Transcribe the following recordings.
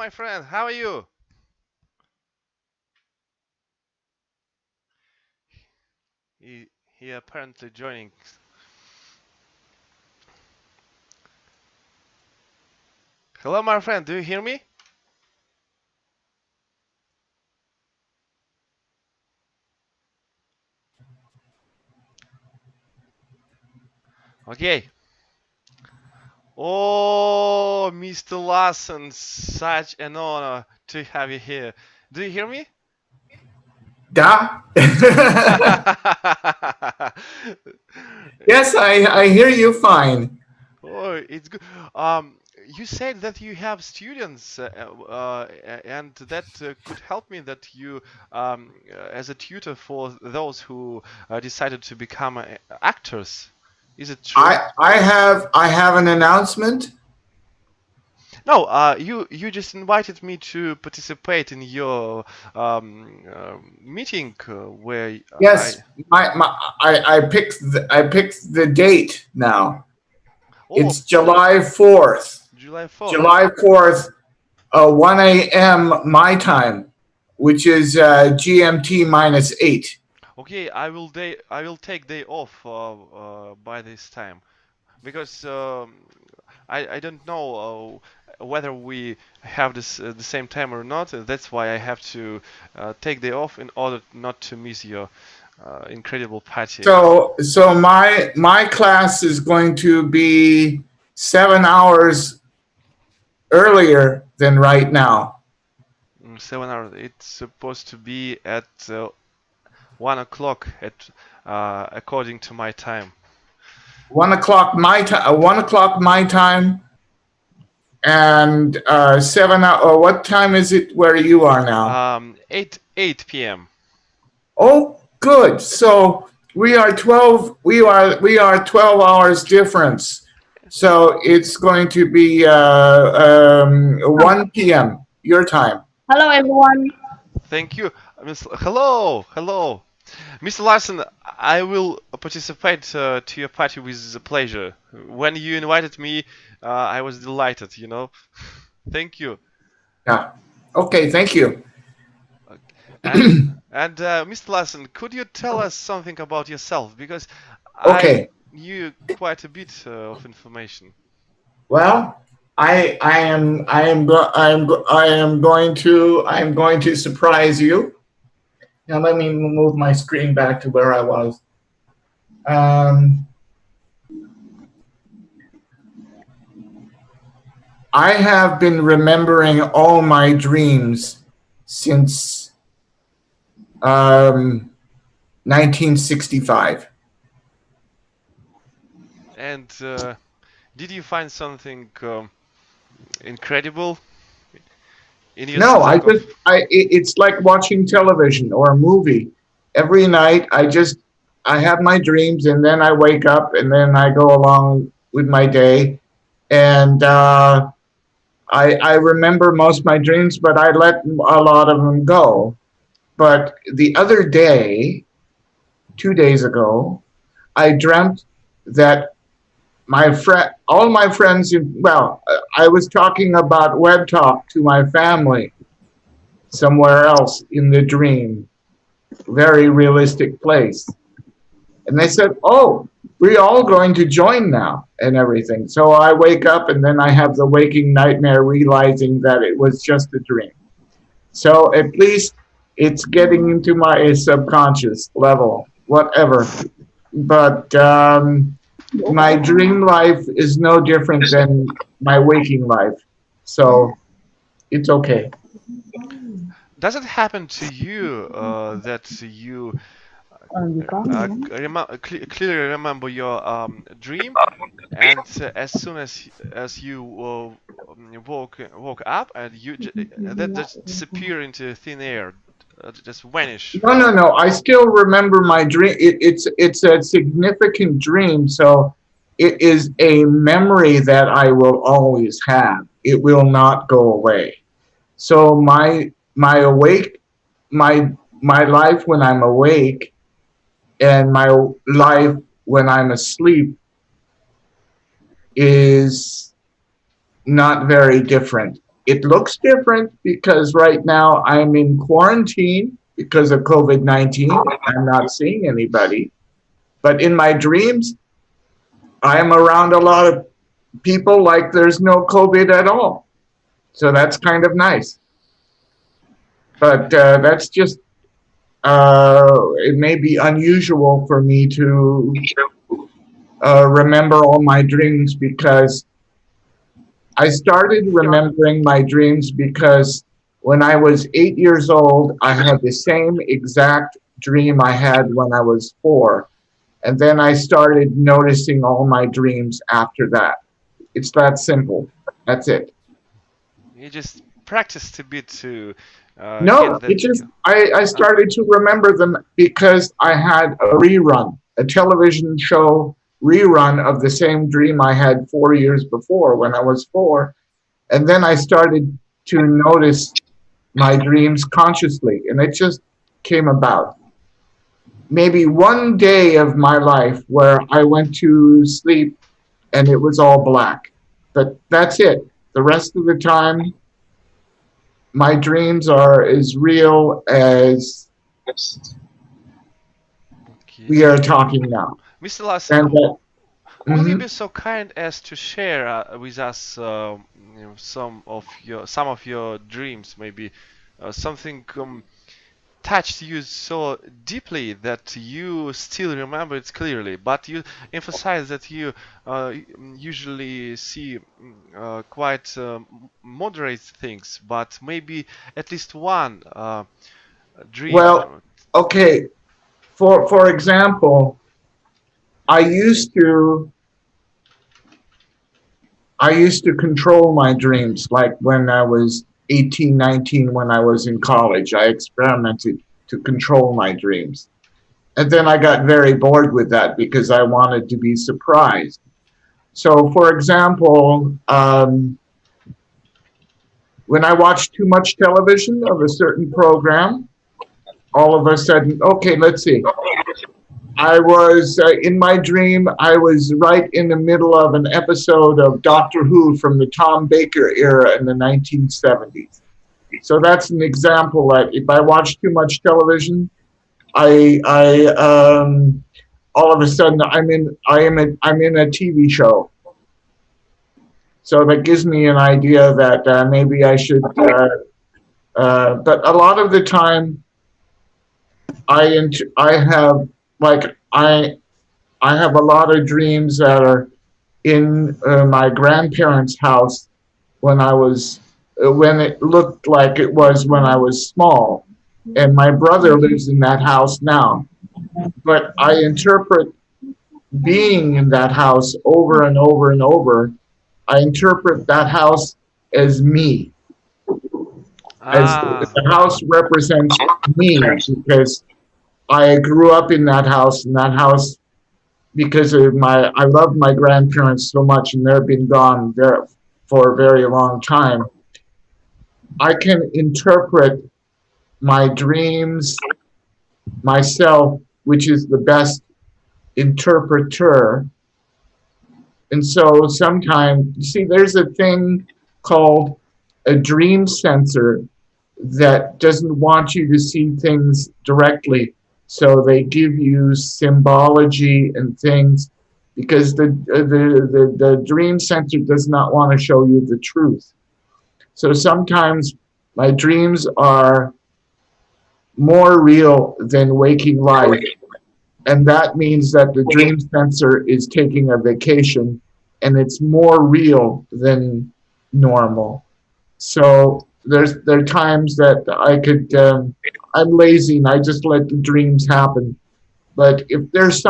my friend. How are you? He, he apparently joining. Hello, my friend. Do you hear me? Okay. Oh, Mr. Larson, such an honor to have you here. Do you hear me? Da? Yes, I hear you fine. Oh, it's good. Um, you said that you have students, and that could help me. That you, as a tutor for those who decided to become actors. Is it true? I have an announcement. No, you just invited me to participate in your meeting where I. Yes, I picked the date now. Oh, It's July 4th. July 4th. July 4th, 1 a.m. my time, which is GMT -8. Okay, I will take day off by this time because I don't know whether we have this the same time or not. That's why I have to take day off in order not to miss your incredible party. So my class is going to be 7 hours earlier than right now. 7 hours. It's supposed to be at 1 o'clock at according to my time. 1 o'clock my time. 1 o'clock my time, and 7 hours. What time is it where you are now? 8 p.m. Oh, good. So we are 12 hours difference. So it's going to be 1 p.m. your time. Hello, everyone. Thank you, Hello, hello, Mr. Larson. I will participate to your party with pleasure. When you invited me, I was delighted. Thank you. Yeah. Okay. Thank you. And Mr. Larson, could you tell us something about yourself? Because I Okay. knew quite a bit of information. Well, I am going to surprise you. Now let me move my screen back to where I was. Um, I have been remembering all my dreams since 1965. And did you find something incredible in your No, I stock of? just it's like watching television or a movie. Every night I have my dreams, and then I wake up, and then I go along with my day, and I remember most of my dreams, but I let a lot of them go. But the other day, 2 days ago, I dreamt that all my friends, well, I was talking about web talk to my family somewhere else in the dream, very realistic place. And they said, "Oh, we're all going to join now," and everything. So I wake up, and then I have the waking nightmare realizing that it was just a dream. So at least it's getting into my subconscious level, whatever. But my dream life is no different than my waking life. So it's okay. Does it happen to you that you clearly remember your dream, and as soon as you woke up, and that just disappear into thin air, just vanish? No, no, no. I still remember my dream. It's a significant dream, so it is a memory that I will always have. It will not go away. So my awake my my life when I'm awake and my life when I'm asleep is not very different. It looks different because right now I'm in quarantine because of COVID-19. I'm not seeing anybody. But in my dreams, I am around a lot of people like there's no COVID at all. So that's kind of nice. But that's just, it may be unusual for me to remember all my dreams because I started remembering my dreams because when I was 8 years old, I had the same exact dream I had when I was four. And then I started noticing all my dreams after that. It's that simple. That's it. You just practiced a bit to get No, that it just, skill. I Uh, started to remember them because I had a rerun, a television show rerun of the same dream I had 4 years before when I was four. And then I started to notice my dreams consciously, and it just came about. Maybe one day of my life where I went to sleep and it was all black. But that's it. The rest of the time, my dreams are as real as okay. we are talking now. Mr. Larson, And will you mhm. be so kind as to share with us some of your dreams, maybe something touched you so deeply that you still remember it clearly, but you emphasize that you usually see quite moderate things, but maybe at least one dream. Well, okay. For example, I used to I used to control my dreams. Like when I was 18, 19, when I was in college, I experimented to control my dreams. And then I got very bored with that because I wanted to be surprised. So, for example, when I watched too much television of a certain program, all of a sudden, okay, let's see. I was in my dream, I was right in the middle of an episode of Doctor Who from the Tom Baker era in the 1970s. So that's an example that if I watch too much television, I all of a sudden I'm in a TV show. So that gives me an idea that maybe I should. But a lot of the time, I have like I have a lot of dreams that are in my grandparents' house when I was when it looked like it was when I was small, and my brother lives in that house now. But I interpret being in that house over and over and over. I interpret that house as me, as Ah, the house represents me because I grew up in that house, and that house because of my I love my grandparents so much, and they've been gone there for a very long time. I can interpret my dreams myself, which is the best interpreter. And so sometimes, you see, there's a thing called a dream sensor that doesn't want you to see things directly. So they give you symbology and things because the dream sensor does not want to show you the truth. So sometimes my dreams are more real than waking life. And that means that the dream sensor is taking a vacation and it's more real than normal. So there are times that I could I'm lazy and I just let the dreams happen. But if there is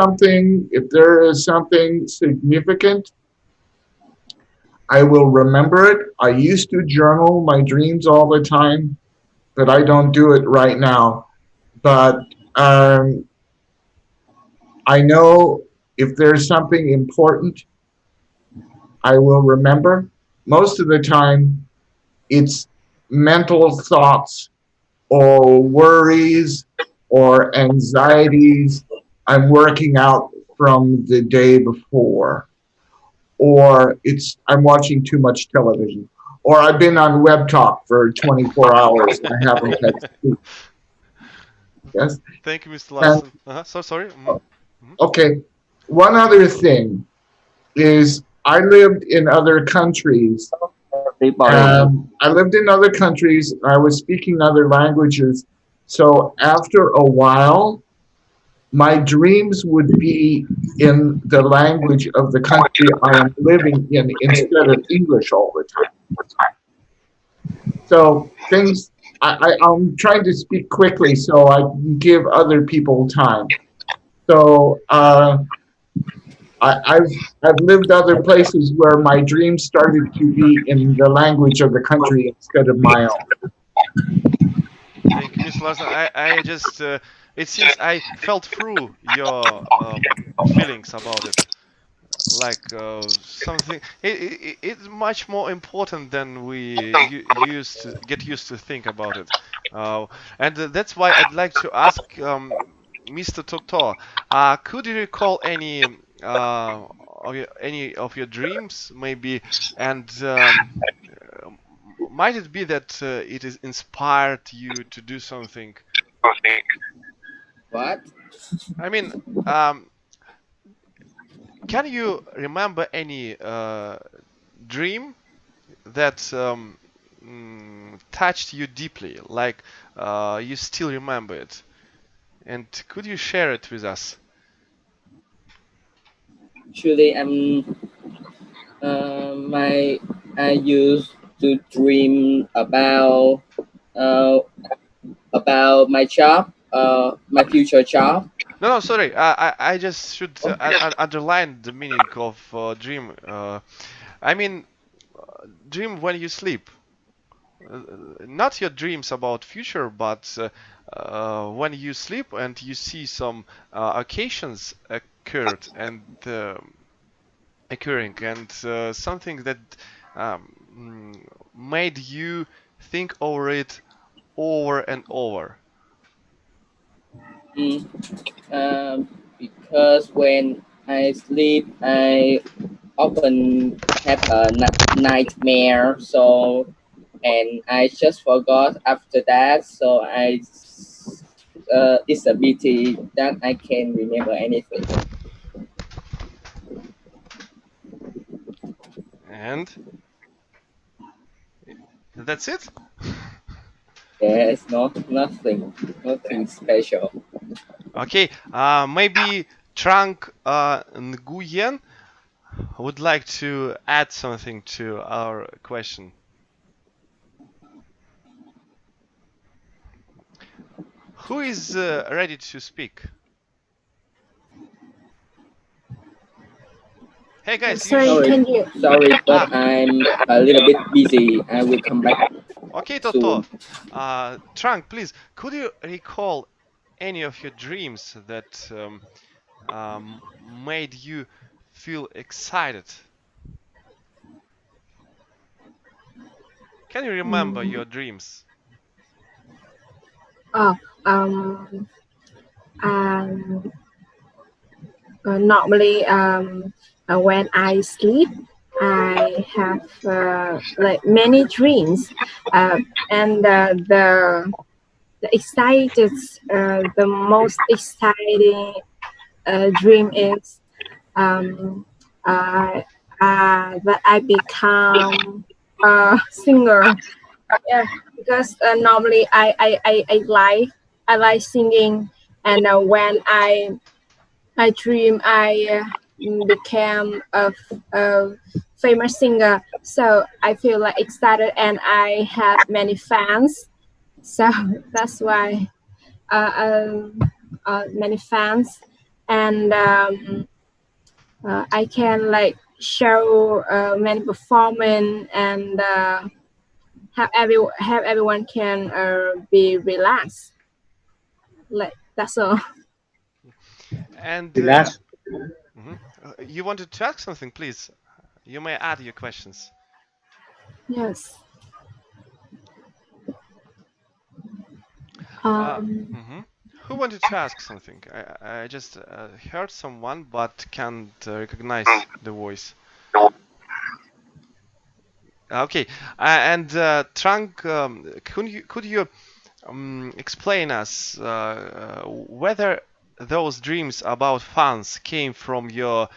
something significant, I will remember it. I used to journal my dreams all the time, but I don't do it right now. But um, I know if there's something important, I will remember. Most of the time, it's mental thoughts or worries or anxieties I'm working out from the day before, or it's I'm watching too much television, or I've been on web talk for 24 hours and I haven't had sleep. Yes. Thank you, Mr. And Larson. So sorry. Mm-hmm. okay, one other thing is I lived in other countries. I lived in other countries. I was speaking other languages. So after a while, my dreams would be in the language of the country I am living in instead of English all the time. So things, I'm trying to speak quickly so I can give other people time. So I've lived other places where my dreams started to be in the language of the country instead of my own. Thank you, Mr. Larson. I just it seems I felt through your feelings about it. Like something it's much more important than we used to get used to think about it, uh, and that's why I'd like to ask Mr. Toto, could you recall any of your dreams maybe, and might it be that it is inspired you to do something? What? I mean, um, can you remember any dream that touched you deeply, like you still remember it? And could you share it with us? Actually, my I used to dream uh, about my job, my future job. No, no, sorry. I just should underline the meaning of dream. I mean, dream when you sleep. Not your dreams about future, but when you sleep and you see some occasions occurred and occurring, and something that made you think over it over and over. Mm, because when I sleep, I often have a nightmare. So, and I just forgot after that. So it's a pity that I can't remember anything. And that's it. There's nothing special. Okay, maybe Trang Nguyen would like to add something to our question. Who is ready to speak? Hey guys, you Sorry, Sorry, can you? sorry, ah but I'm a little bit busy. I will come back okay, Toto. soon. Trang, please, could you recall any of your dreams that made you feel excited? Can you remember Mm, your dreams? oh, um, um, Normally, when I sleep, I have like many dreams, and the most exciting dream is um, uh, that I become a singer. Yeah, because normally I like singing, and when I dream I became a famous singer, so I feel like excited and I have many fans. So that's why many fans, and I can like show many performance and have everyone can be relaxed. Like that's all. And mhm. You wanted to ask something, please. You may add your questions. Yes. Uh, Um. mhm. Who wanted to ask something? I just heard someone but can't recognize the voice. Okay, and Trunk, could you explain us whether those dreams about fans came from your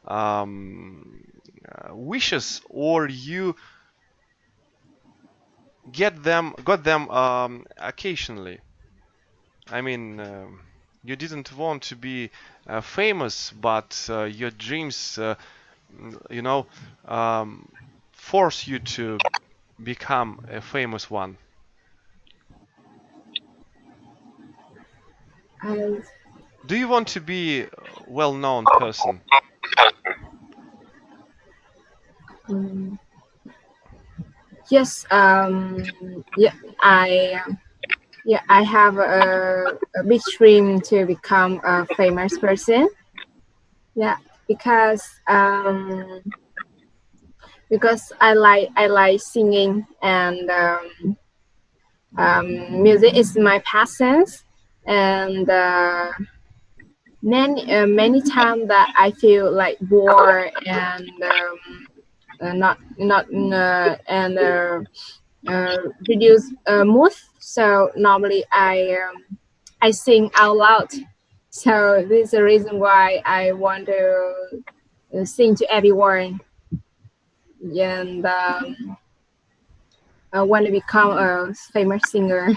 um, wishes, or you got them occasionally? I mean, you didn't want to be famous, but your dreams, you know, um, force you to become a famous one. I, Do you want to be a well-known person? um, yes. Yeah. I have a big dream to become a famous person. Yeah, because I like singing, and music is my passion. And many times that I feel like bored and not and reduce mood. So normally I sing out loud. So this is the reason why I want to sing to everyone, and I want to become a famous singer.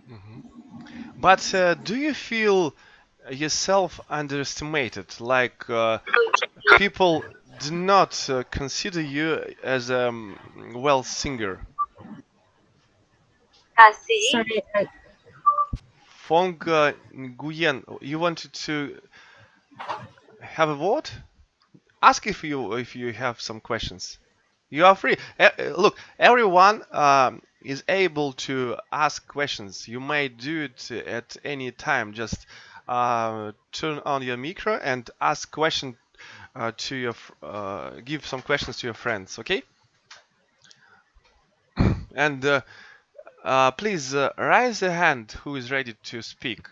Hmm. But do you feel yourself underestimated? Like people do not consider you as a well singer. Sorry, Fong Nguyen, you wanted to have a vote? Ask if you have some questions. You are free. Look, everyone is able to ask questions. You may do it at any time. Just turn on your micro and ask question to your give some questions to your friends. Okay? And please raise the hand who is ready to speak,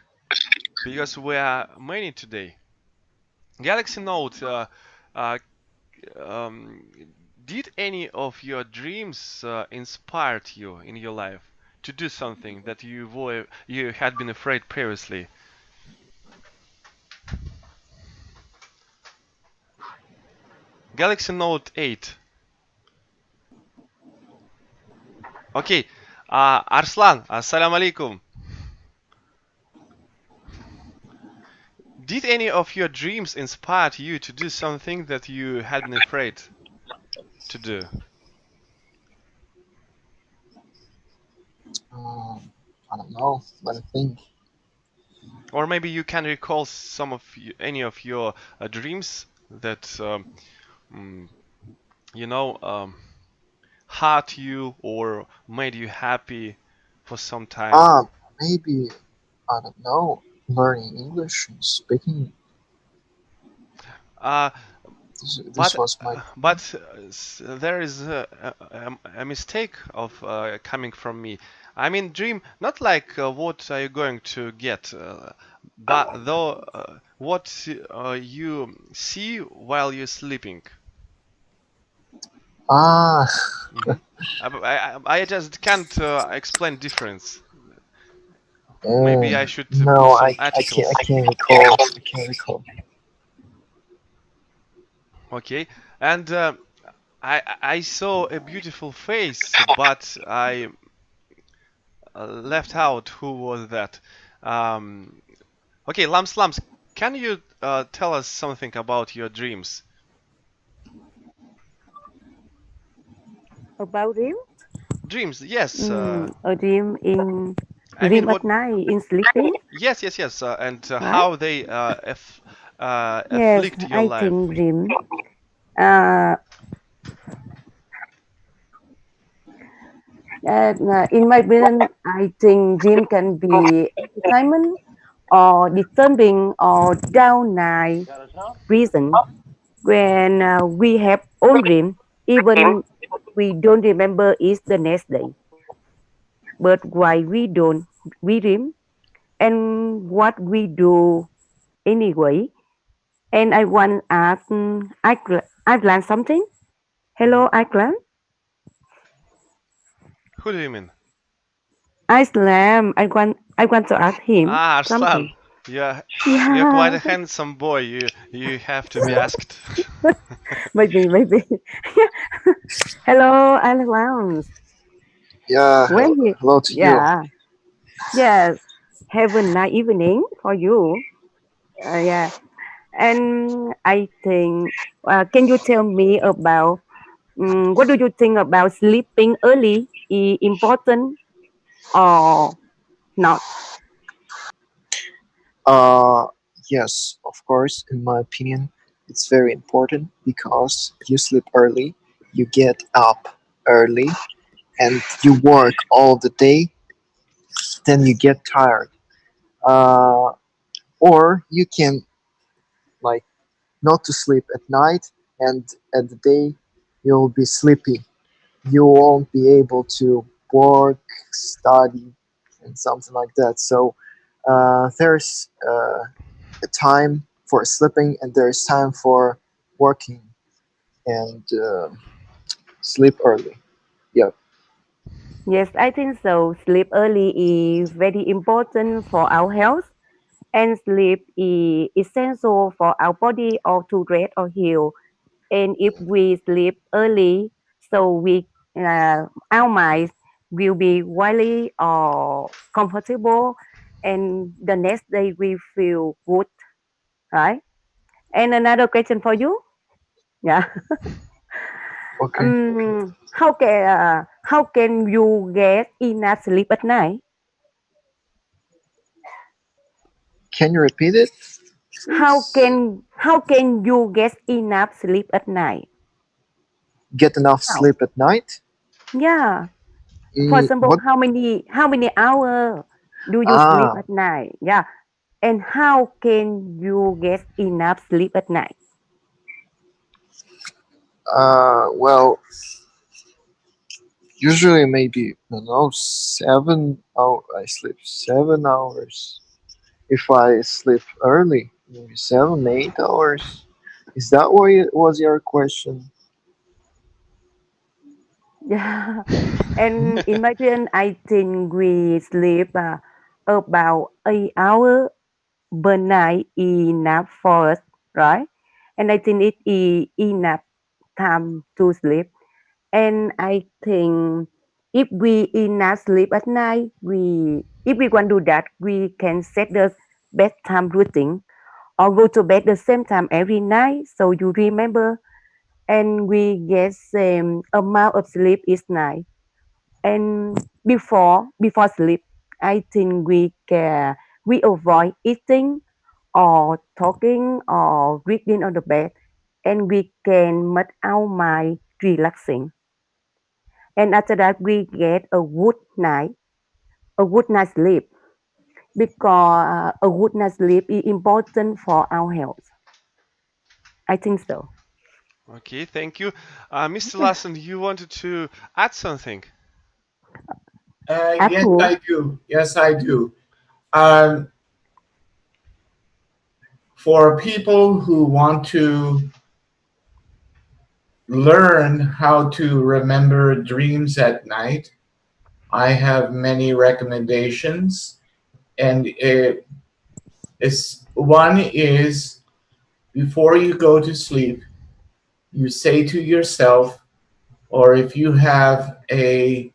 because we are many today. Galaxy Note, uh, um, did any of your dreams inspired you in your life to do something that you had been afraid previously? Galaxy Note 8. Okay. Arslan, assalamu alaikum. Did any of your dreams inspire you to do something that you had been afraid to do? Um, I don't know, but I think Or maybe you can recall any of your dreams that mm, you know hurt you or made you happy for some time. ah maybe I don't know, learning English and speaking. Uh, This but was my dream. there is a mistake of coming from me. I mean, dream not like what are you going to get, but though what you see while you're sleeping. Ah, Hmm. I just can't explain difference. Maybe I should put no, some I articles. can't recall. I can't recall. Okay, and I saw a beautiful face, but I left out who was that. Um, okay, Lams Lams, can you tell us something about your dreams? About dream? Dreams, yes. A dream in I mean, dream what? at night in sleeping, Yes, yes, yes. And right? how they Yes, afflict your I life. think dream. Uh, in my opinion, I think dream can be entertainment or disturbing or downnight reason when we have own dream, even we don't remember it the next day. But why we don't we dream and what we do anyway. And I want to ask I've learned something. Hello, I've learned. Who do you mean? I want to ask him Ah, Arslan. something. Yeah, you're quite Yeah, a handsome boy. You have to be asked. maybe. Hello, Alan. Yeah, When you, hello to you. yeah, yes. Have a nice evening for you. Yeah, and I think. Can you tell me about what do you think about sleeping early? Important or not? Uh, yes, of course, in my opinion, it's very important because you sleep early, you get up early, and you work all the day, then you get tired. Uh, or you can like not to sleep at night, and at the day you'll be sleepy. You won't be able to work, study, and something like that. So there's a time for sleeping, and there's time for working and sleep early. Yep. Yes, I think so. Sleep early is very important for our health, and sleep is essential for our body or to rest or heal. And if we sleep early, so our minds will be wily or comfortable, and the next day we feel good, right? And another question for you, yeah. Okay. How can you get enough sleep at night? Can you repeat it, How please? can how can you get enough sleep at night? Get enough How? sleep at night? Yeah. For example, What? how many hours do you sleep Ah, at night? Yeah. And how can you get enough sleep at night? well, usually maybe, I don't know, 7 hours. I sleep 7 hours. If I sleep early, maybe 7, 8 hours. Is that what it was your question? Yeah. And in my opinion, I think we sleep about 8 hours per night enough for us, right? And I think it is enough time to sleep. And I think if we enough sleep at night, we if we want to do that, we can set the bedtime routine or go to bed the same time every night. So you remember, and we get same amount of sleep each night. And before sleep, I think we avoid eating or talking or reading on the bed, and we can make our mind relaxing. And after that, we get a good night sleep, because a good night sleep is important for our health. I think so. Okay, thank you. Mr. Larson, you wanted to add something? At Yes, who? I do. Yes, I do. Um, for people who want to learn how to remember dreams at night, I have many recommendations. And one is before you go to sleep, you say to yourself, or if you have an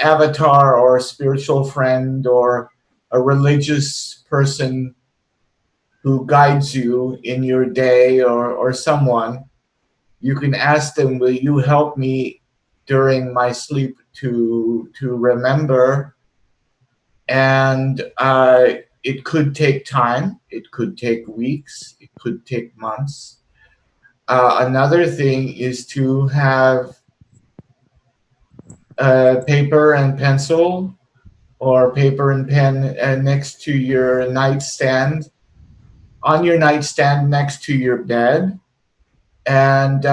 avatar or a spiritual friend or a religious person who guides you in your day, or someone, you can ask them, will you help me during my sleep to remember? And it could take time, it could take weeks, it could take months. Another thing is to have paper and pencil or paper and pen next to your nightstand, on your nightstand next to your bed. And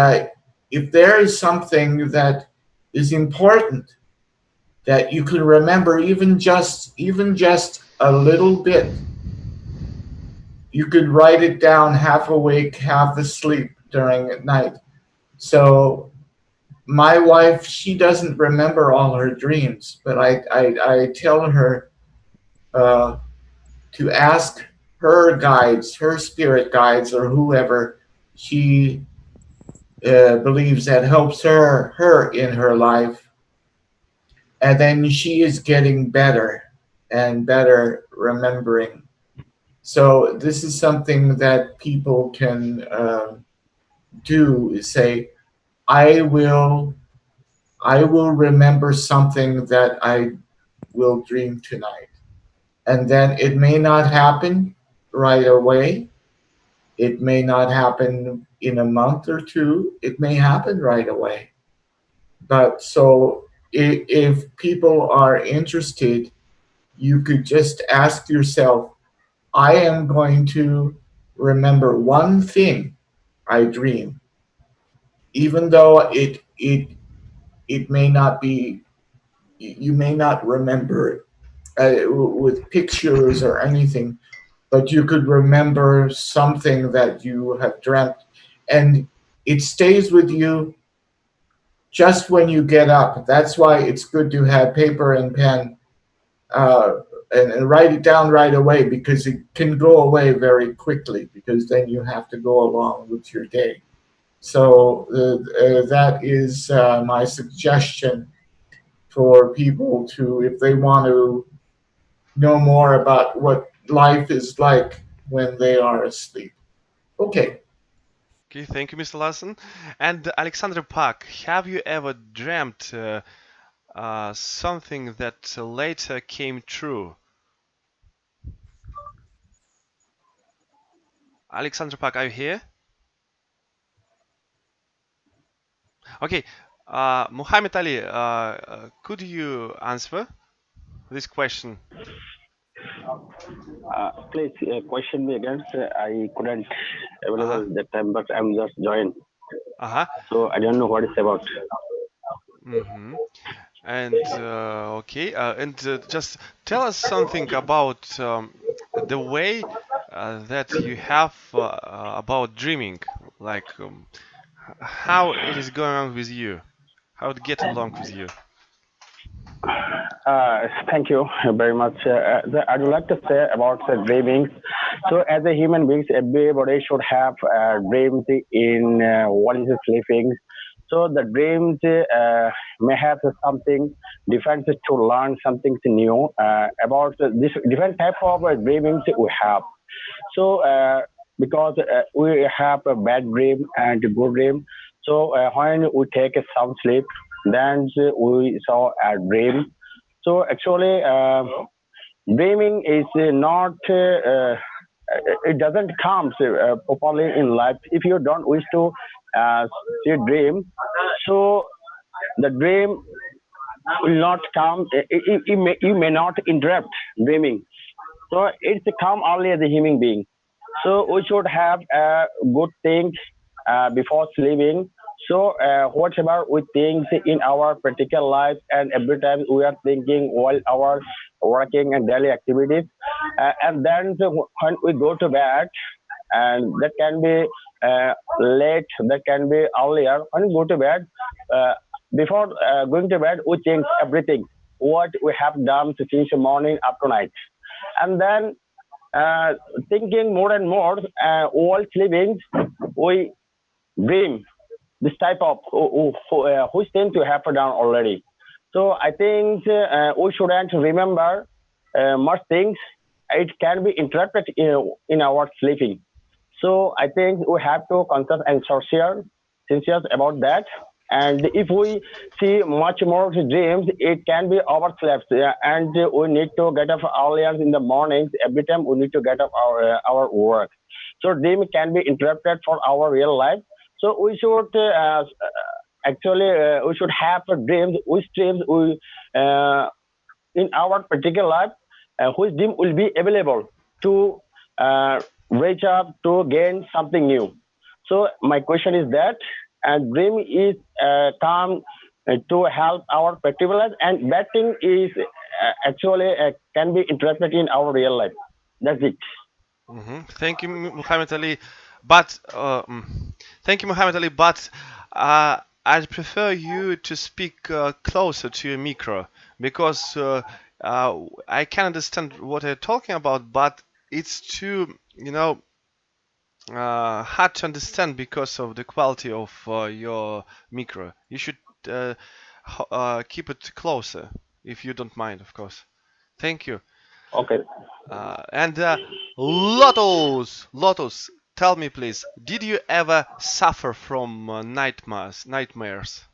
if there is something that is important that you can remember, even just a little bit, you could write it down, half awake, half asleep during at night. So my wife, she doesn't remember all her dreams, but I tell her uh, to ask her guides, her spirit guides, or whoever she believes that helps her in her life, and then she is getting better and better remembering. So this is something that people can do. Is say, I will I will remember something that I will dream tonight. And then it may not happen right away. It may not happen in a month or two. It may happen right away. But so if people are interested, you could just ask yourself, I am going to remember one thing I dream, even though it may not be, you may not remember it with pictures or anything, but you could remember something that you have dreamt, and it stays with you just when you get up. That's why it's good to have paper and pen, uh, and write it down right away, because it can go away very quickly, because then you have to go along with your day. So that is my suggestion for people to, if they want to know more about what life is like when they are asleep. Okay. Okay, thank you, Mr. Larson. And Alexander Pak, have you ever dreamt something that later came true? Alexander Pak, are you here? Okay, Muhammad Ali, could you answer this question? Please question me again. I couldn't Uh-huh. available that time, but I'm just joined, Uh-huh. so I don't know what it's about. Mm-hmm. And okay, and just tell us something about the way that you have about dreaming, like how it is going on with you, how it get along with you. Thank you very much. I would like to say about dreaming. So, as a human beings, everybody should have dreams in while is sleeping. So, the dreams may have something different to learn, something new about this different type of dreamings we have. So, because we have a bad dream and a good dream. So, when we take a sound sleep, then we saw a dream. So actually, dreaming is not. It doesn't come properly in life. If you don't wish to see dream, so the dream will not come. You may not interrupt dreaming. So it's come only as a human being. So we should have a good think before sleeping. So whatever we think in our practical life and every time we are thinking while our working and daily activities, and then when we go to bed, and that can be late, that can be earlier. When we go to bed, uh, before going to bed, we think everything what we have done to since the morning up to night, and then uh, thinking more and more, while sleeping, we dream this type of which tend to happen down already. So I think we shouldn't remember much things. It can be interrupted in our sleeping. So I think we have to conscious and sincere about that. And if we see much more dreams, it can be overslept, and we need to get up earlier in the mornings. Every time we need to get up our work. So dream can be interrupted for our real life. So we should actually we should have dreams. Which dreams we in our particular life, which dream will be available to reach up to gain something new. So my question is that, and dream is come to help our particular life, and that thing is actually can be interpreted in our real life. That's it. Thank you, Muhammad Ali. But thank you, Muhammad Ali. But I'd prefer you to speak closer to your micro because I can understand what you're talking about, but it's too, hard to understand because of the quality of your micro. You should keep it closer, if you don't mind, of course. Thank you. Okay. And Lotus, tell me please, did you ever suffer from nightmares? Nightmares?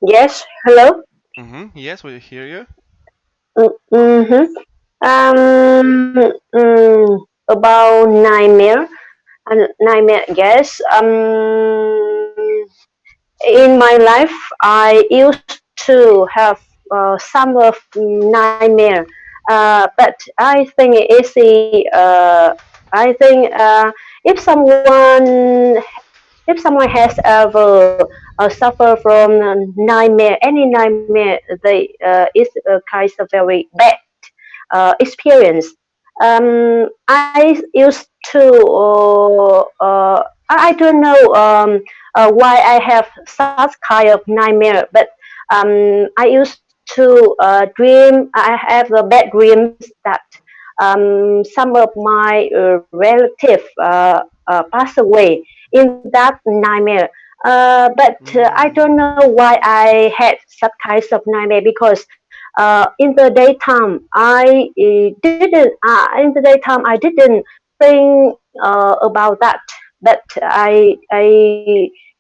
Yes, hello. Yes, we hear you. Mm-hmm. About nightmare. Yes. In my life, I used to have some of nightmare, but I think it's I think if someone has ever suffered from any nightmare, they is a kind of very bad experience. I used to, I don't know why I have such kind of nightmare, but I used to dream, I have the bad dreams that some of my relatives passed away in that nightmare. But I don't know why I had such kinds of nightmare because in the daytime I didn't think about that, but I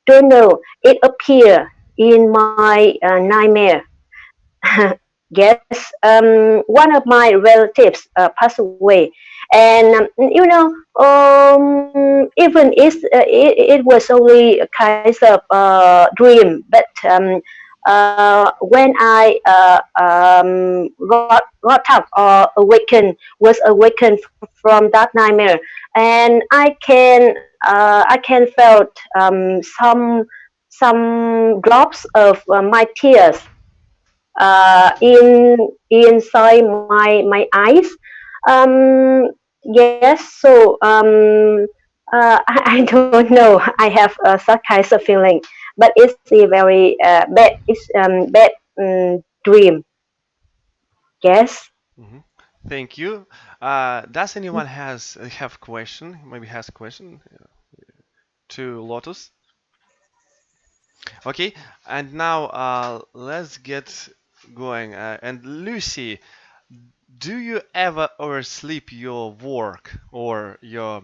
don't know it appeared in my nightmare. Yes, one of my relatives passed away, and even it was only a kind of dream, but when I got up or awakened from that nightmare, and I can felt some drops of my tears in inside my eyes. Yes, so I don't know. I have such kinds of feeling, but it's a very bad dream. Yes. hmm Thank you. Does anyone have question? Maybe has a question to Lotus? Okay, and now let's get going. And Lucy, do you ever oversleep your work or your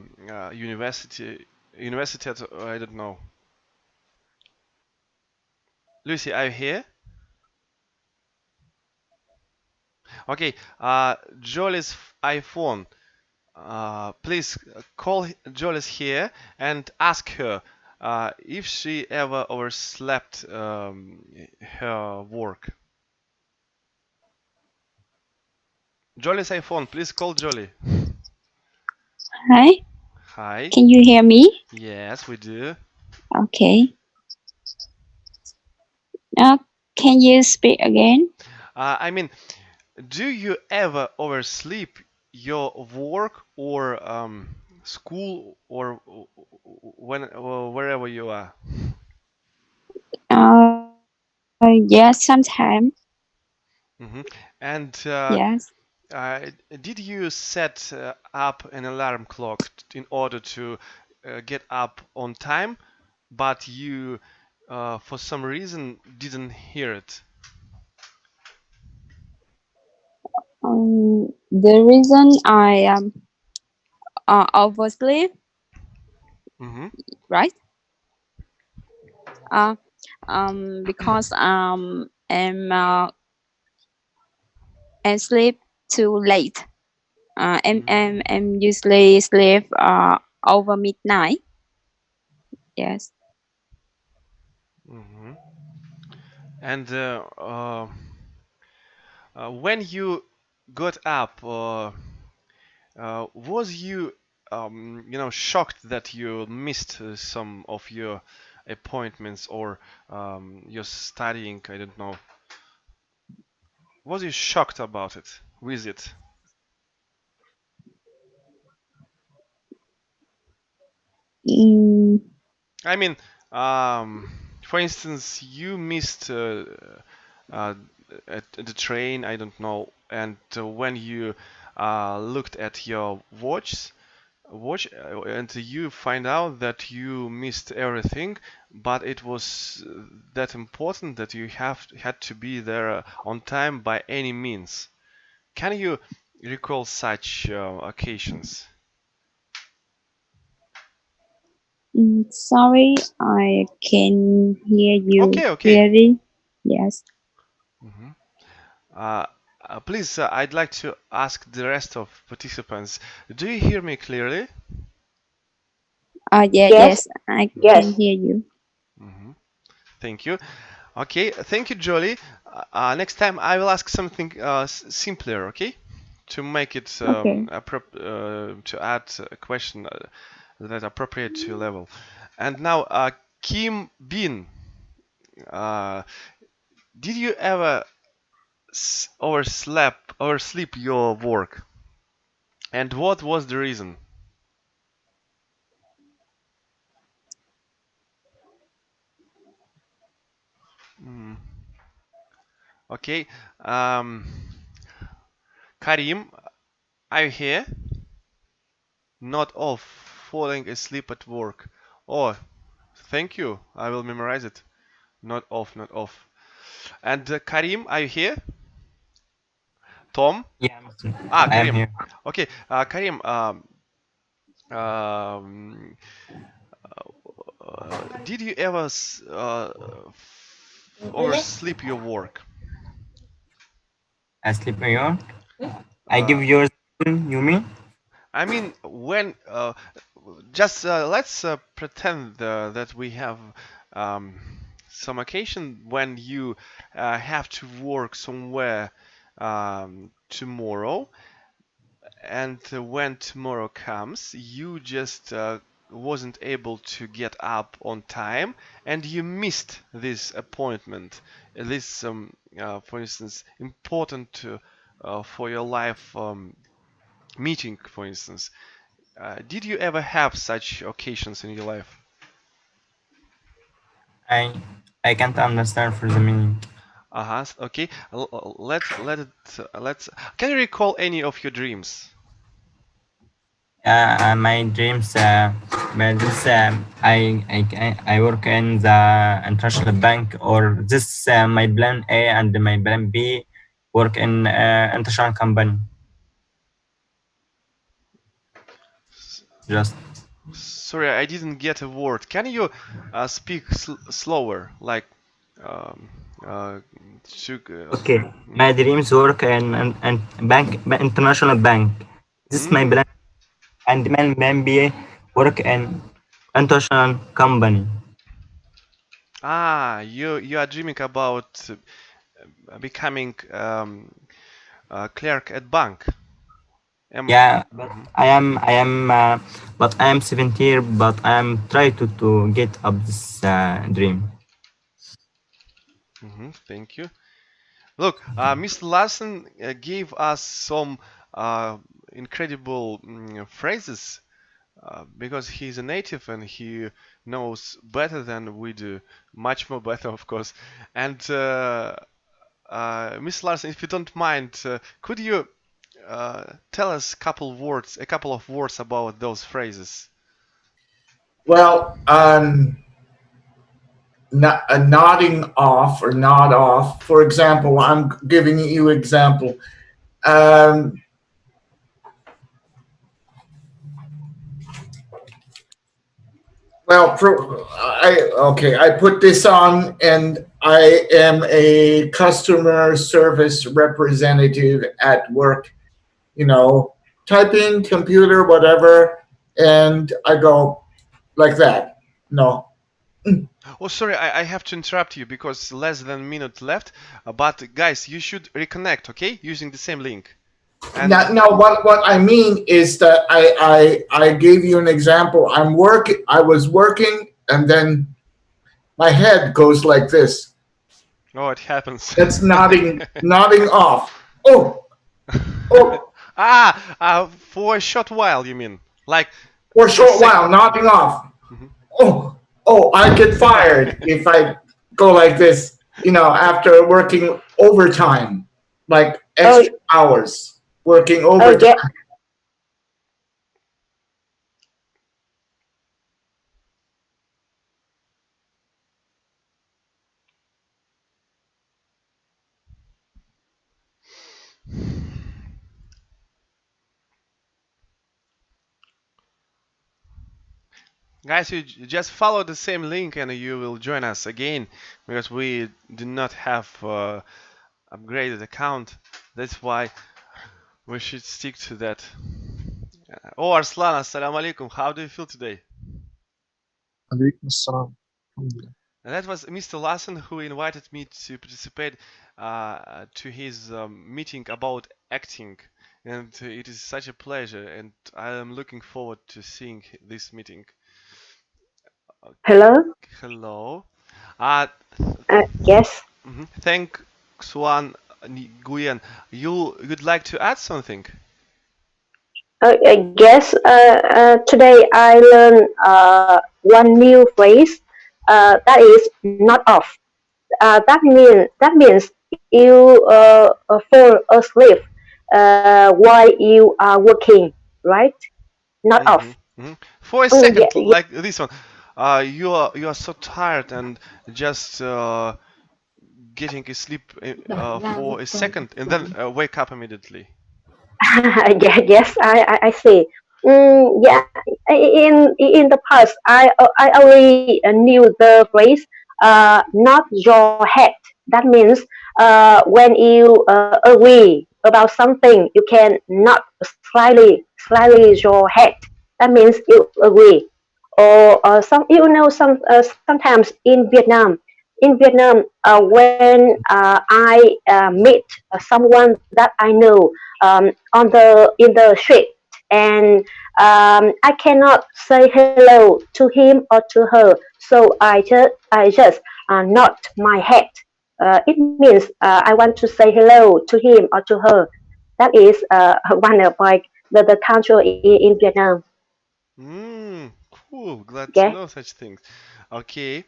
university? I don't know. Lucy, are you here? Okay. Jolly's iPhone. Please call Jolly's here and ask her if she ever overslept her work. Jolly's iPhone. Please call Jolly. Hi, Hi. can you hear me? Yes, we do. Okay. Uh, can you speak again? I mean, do you ever oversleep your work or school or wherever you are? Yes, sometime. hmm And Yes. did you set up an alarm clock in order to get up on time, but you, for some reason, didn't hear it? The reason I oversleep, hmm right? Uh, because am sleep too late. Em usually sleep over midnight. Yes. hmm And when you got up, was you, shocked that you missed some of your appointments or your studying? I don't know. Was you shocked about it? With it? Mm, I mean, um, for instance, you missed uh, at the train, I don't know, and when you looked at your watch, and you find out that you missed everything, but it was that important that you have had to be there on time by any means. Can you recall such occasions? sorry, I can hear you Okay, okay. clearly. Yes. hmm Uh, please, I'd like to ask the rest of participants, do you hear me clearly? Yeah, Yes, yes, I yes. can hear you. hmm Thank you. Okay, thank you, Jolly. Next time I will ask something simpler, okay? To make it Okay. to add a question that appropriate to your level. And now, Kim Bin, uh, did you ever oversleep your work? And what was the reason? Mm, okay. Um, Karim, are you here? Not off. Falling asleep at work. Oh, thank you. I will memorize it. Not off, not off. And Karim, are you here? Tom? Yeah, I am Karim. here. Okay, Karim. Um, did you ever oversleep your work? I sleep on. I Uh, give yours. You mean? I mean, when just let's pretend that we have um, some occasion when you have to work somewhere tomorrow, and when tomorrow comes, you just wasn't able to get up on time, and you missed this appointment. This, for instance, important for your life meeting, for instance. Did you ever have such occasions in your life? I I can't understand for the meaning. Uh-huh. Okay. Let's. Can you recall any of your dreams? My dreams. But this. I work in the international bank, or this my plan A and my plan B work in international company. Just Sorry, I didn't get a word. Can you speak slower, like um, uh, to, okay. mm, My dreams work in bank, international bank. This is my mm. plan, and my plan B work in international company. You are dreaming about becoming clerk at bank. Am Yeah, but mhm, but I am 17, but I am trying to get up this dream. Thank you. Look, Mr. Larson gave us some uh, incredible phrases because he's a native and he knows better than we do, much more better, of course. And Mr. Larson, if you don't mind, could you tell us a couple of words about those phrases? Well, nodding off or nod off. For example, I'm giving you example. Um, well, I put this on, and I am a customer service representative at work. You know, typing, computer, whatever, and I go like that. No, Oh, sorry, I have to interrupt you because less than a minute left. But guys, you should reconnect, okay? Using the same link. And now, what I mean is that I gave you an example. I was working, and then my head goes like this. oh, it happens. That's nodding off. Oh, oh, For a short while, you mean? Like for a for a short sec. while, nodding off. oh, I get fired if I go like this, after working overtime, like Oh, extra hours, working oh, overtime. yeah. Guys, you just follow the same link and you will join us again because we do not have upgraded account. That's why we should stick to that. Oh, Arslan, assalamu alaikum. How do you feel today? Alaikum assalam. Alhamdulillah. And that was Mr. Larson who invited me to participate to his meeting about acting. And it is such a pleasure, and I am looking forward to seeing this meeting. Hello? Hello. Uh, Yes. Thanks, Swan Nguyen. You'd like to add something? Yes. Today I learned one new phrase. That is not off. That means you fall asleep while you are working, right? Not off. For a Yeah, second, yeah. like this one, you are so tired and just getting asleep for a second and then wake up immediately. Yeah, yes, I see. Yeah, in the past, I already knew the phrase "not your head." That means when you agree about something, you can not slightly your head. That means you agree. Or sometimes in Vietnam, when I meet someone that I know on the in the street, and I cannot say hello to him or to her, so I just nod my head. It means I want to say hello to him or to her. That is one of the culture in Vietnam. Cool. Glad to Okay. know such things. Okay.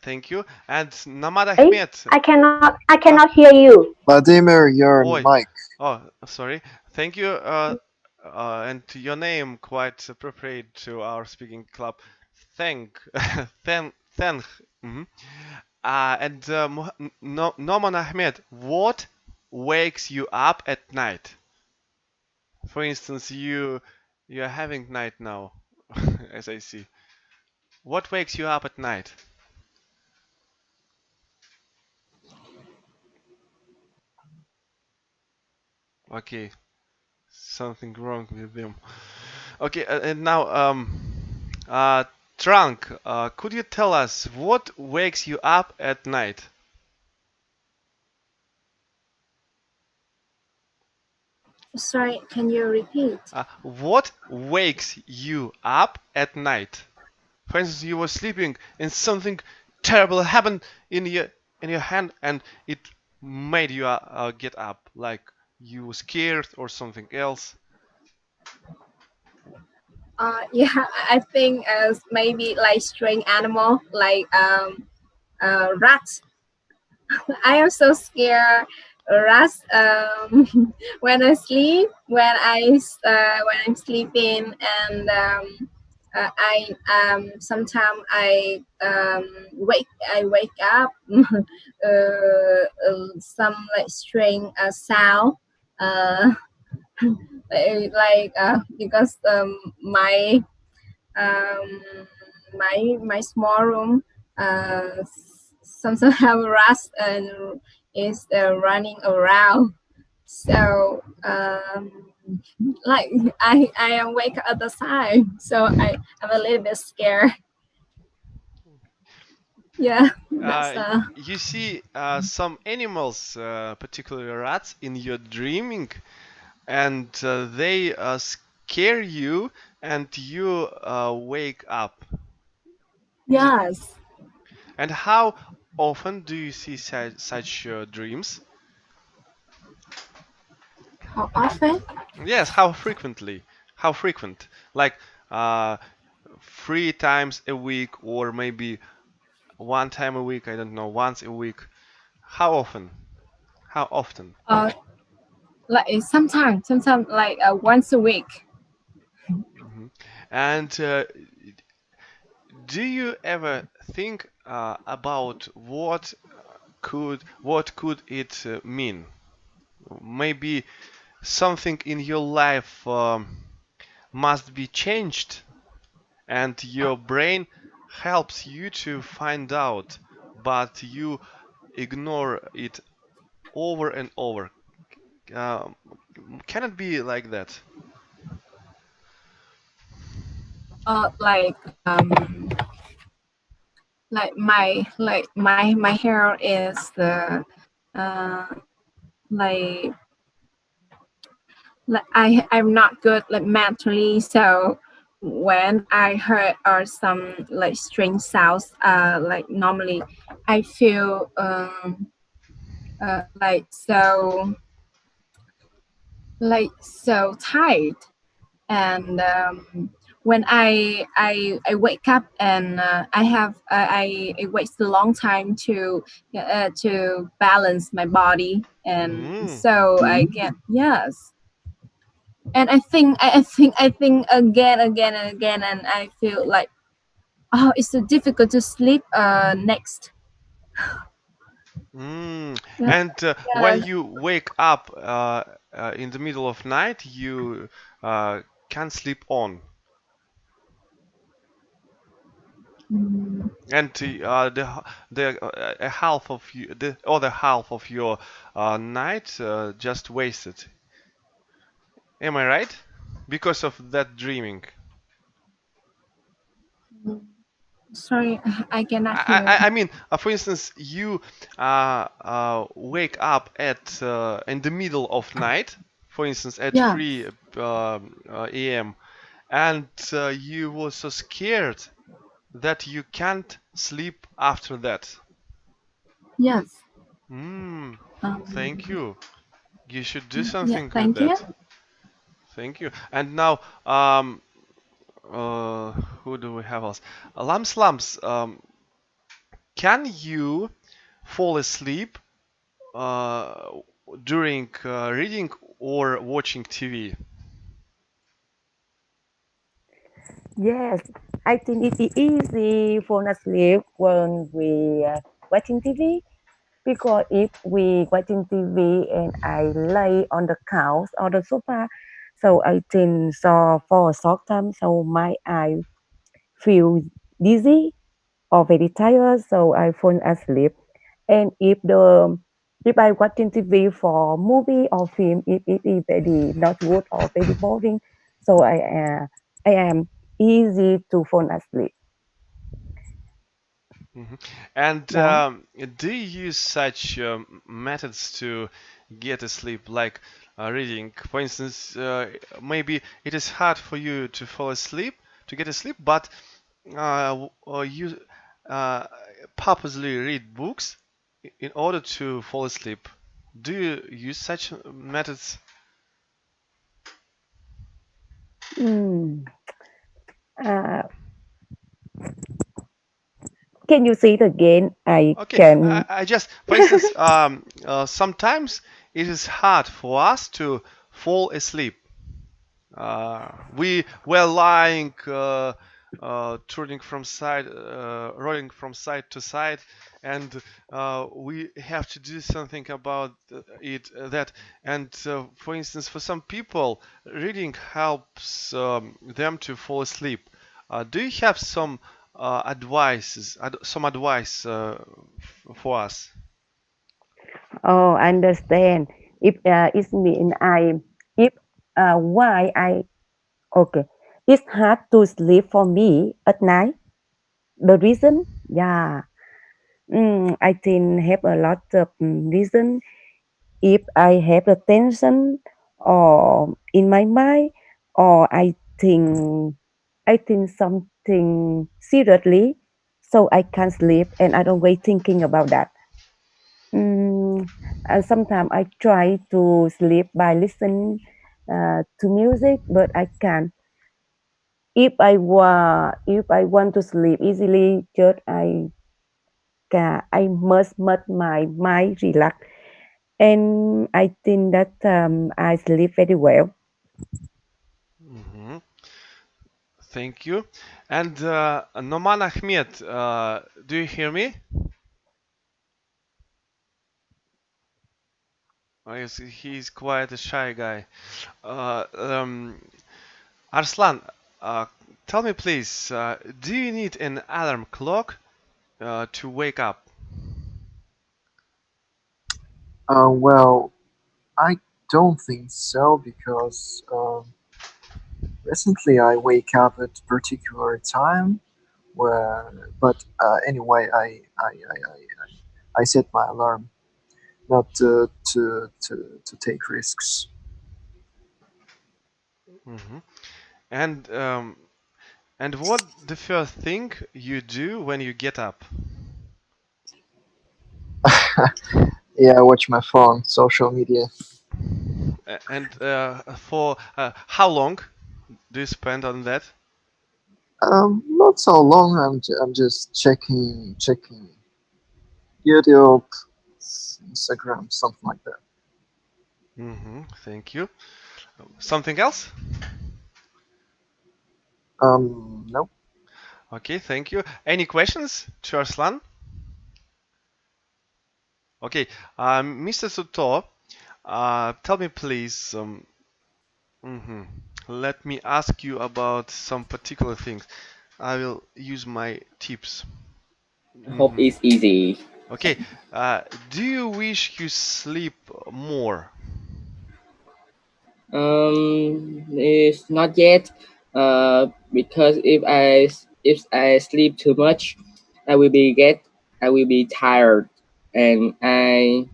Thank you. And Namad Hey, Ahmed. I cannot hear you. Vladimir, your Oh, mic. oh, sorry. Thank you. And your name quite appropriate to our speaking club. Thank, thank. And Noman Ahmed, what wakes you up at night? For instance, you're having night now, as I see. What wakes you up at night? Okay, something wrong with them. Okay, and now Trunk, could you tell us what wakes you up at night? Sorry, can you repeat? What wakes you up at night? For instance, you were sleeping and something terrible happened in your hand and it made you get up, like you were scared or something else. Yeah, I think maybe like strange animal, like rats. I am so scared. Rats. When I sleep, when I'm sleeping, and I sometimes I wake up some like strange sound. Uh, because um, my small room sometimes have rats and is running around. So like I am awake at the time, so I'm a little bit scared. Yeah, that's You see some animals, particularly rats, in your dreaming, and they scare you, and you wake up. Is it? yes. And how often do you see such dreams? How often? Yes, how frequently? How frequent? Like, 3 times a week or maybe one time a week? I don't know, once a week. How often? How often? Uh, like sometimes like once a week. Hmm. And do you ever think about what could it mean? Maybe something in your life must be changed, and your brain helps you to find out, but you ignore it over and over. Um, can it be like that? Like like my hair is the uh like I'm not good like mentally, so when I heard or some like strange sounds, like normally I feel like so tired. And when I wake up and I waste a long time to balance my body, and Mm. so I get, yes. And I think again and again, and I feel like, oh, it's so difficult to sleep next. Mm. Yeah, And when yeah. you wake up in the middle of night, you can't sleep on. Mm, And the half of you, the other half of your night just wasted. Am I right? Because of that dreaming. sorry, I cannot I, hear. I mean, for instance, you wake up at in the middle of night, for instance, at Yeah, 3 a.m., and you were so scared that you can't sleep after that. yes. Hmm. Thank um you. You should do yeah, something with thank you. that. Thank you. And now, who do we have else? Lams Lams, can you fall asleep uh, during reading or watching TV? Yes, I think it is easy fall asleep when we watching TV, because if we watching TV and I lay on the couch or the sofa, so I think so for a short time, so my eye feel dizzy or very tired, so I fall asleep. And if I watching TV for movie or film, if it is very not good or very boring, so I am easy to fall asleep. Mhm. And Yeah. do you use such methods to get asleep, like reading? For instance, maybe it is hard for you to fall asleep, to get asleep, but you uh, purposely read books in order to fall asleep. Do you use such methods? Mm. Uh, can you say it again? I Okay, can. I just, for instance, sometimes it is hard for us to fall asleep. We were lying, rolling from side to side, and we have to do something about it. That, and for instance, for some people, reading helps them to fall asleep. Do you have some some advice for us? Oh, I understand. If it mean if why I okay, it's hard to sleep for me at night. The reason, yeah, I think have a lot of reason. If I have a tension or in my mind, or I think something seriously, so I can't sleep and I don't wait thinking about that. Mm, Sometimes I try to sleep by listening to music, but I can't. if I want to sleep easily, just I must my mind relax, and I think that I sleep very well. Hmm. Thank you. And Noman Ahmed, do you hear me? Oh, yes, he's quite a shy guy. Uh, um, Arslan, uh, tell me please, do you need an alarm clock to wake up? Well, I don't think so because recently I wake up at a particular time. But anyway, I set my alarm not to take risks. Hmm. And what the first thing you do when you get up? Yeah, I watch my phone, social media. And for how long do you spend on that? Not so long. I'm just checking YouTube, Instagram, something like that. Thank you. Something else? Nope. Okay, thank you. Any questions to Arslan? Okay, Mr. Suto, tell me please. Mhm. Let me ask you about some particular things. I will use my tips. I hope Mhm. it's easy. Okay, do you wish you sleep more? It's not yet. Because if I sleep too much, I will be tired, and I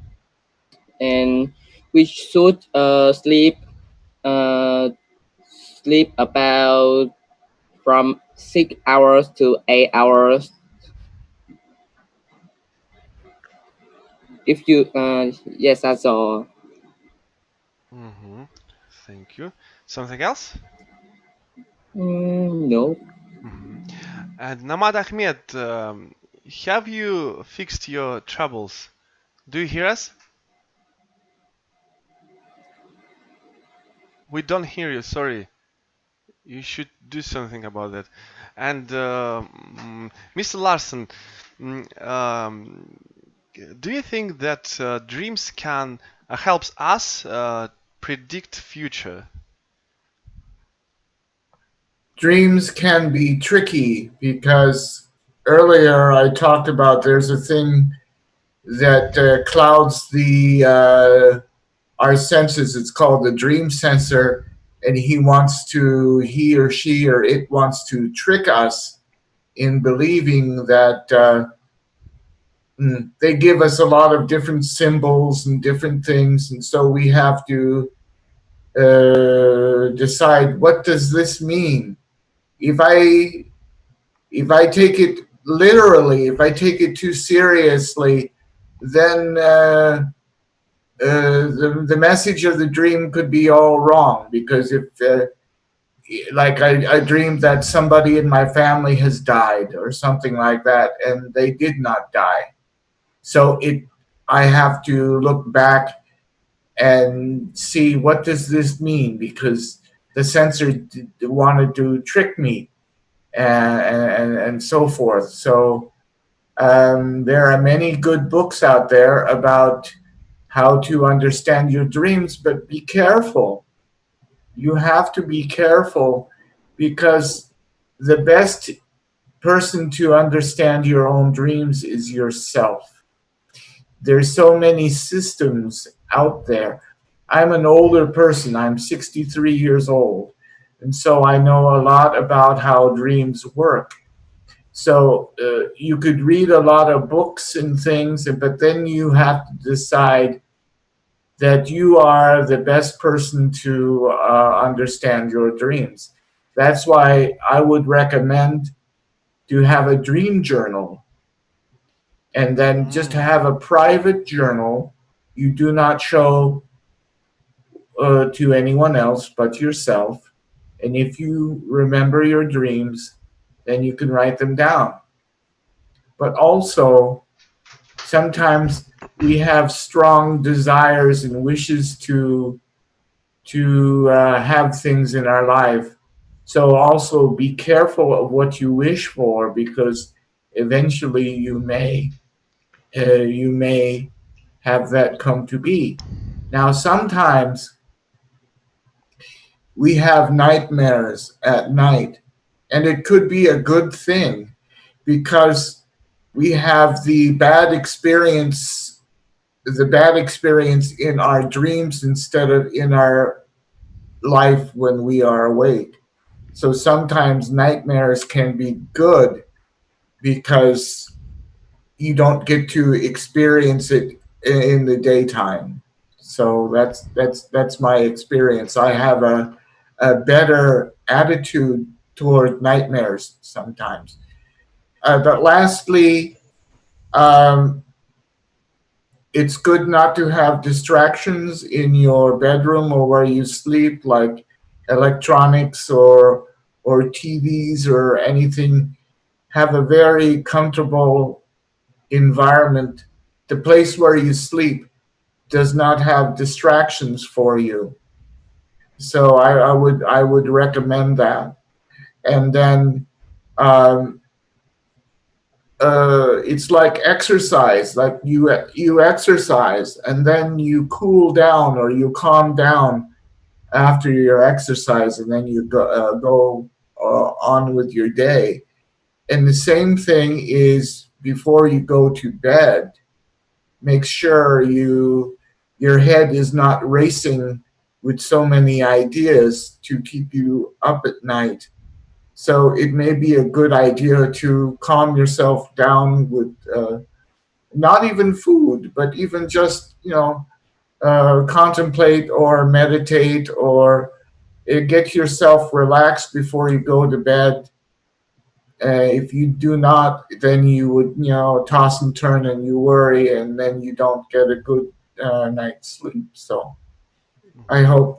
and we should uh sleep about from 6 hours to 8 hours. If you Yes, that's all. Mhm. Thank you. Something else? No. Mhm. And Namad Ahmed, have you fixed your troubles? Do you hear us? We don't hear you, sorry. You should do something about that. And Mr. Larson, do you think that dreams can helps us predict future? Dreams can be tricky because earlier I talked about there's a thing that clouds the our senses. It's called the dream sensor, and he or she or it wants to trick us in believing that they give us a lot of different symbols and different things, and so we have to decide what does this mean. If I take it literally, if I take it too seriously, then the message of the dream could be all wrong because if like I dreamed that somebody in my family has died or something like that and they did not die, so it I have to look back and see what does this mean because the censor wanted to trick me and so forth. So there are many good books out there about how to understand your dreams, but be careful. You have to be careful because the best person to understand your own dreams is yourself. There's so many systems out there. I'm an older person, I'm 63 years old, and so I know a lot about how dreams work. So you could read a lot of books and things, but then you have to decide that you are the best person to understand your dreams. That's why I would recommend to have a dream journal and then just Mm. have a private journal. You do not show to anyone else but yourself. And if you remember your dreams, then you can write them down. But also, sometimes we have strong desires and wishes to have things in our life. So also be careful of what you wish for, because eventually you may have that come to be. Now sometimes we have nightmares at night, and it could be a good thing because we have the bad experience in our dreams instead of in our life when we are awake. So sometimes nightmares can be good because you don't get to experience it in the daytime. So that's my experience. I have a better attitude toward nightmares sometimes. But lastly, um, it's good not to have distractions in your bedroom or where you sleep, like electronics or TVs or anything. Have a very comfortable environment. The place where you sleep does not have distractions for you. So I would recommend that. And then um, it's like exercise. Like you exercise and then you cool down or you calm down after your exercise, and then you go on with your day. And the same thing is before you go to bed. Make sure your head is not racing with so many ideas to keep you up at night. So it may be a good idea to calm yourself down with not even food, but even just contemplate or meditate or get yourself relaxed before you go to bed. If you do not, then you would, toss and turn and you worry, and then you don't get a good night's sleep. So I hope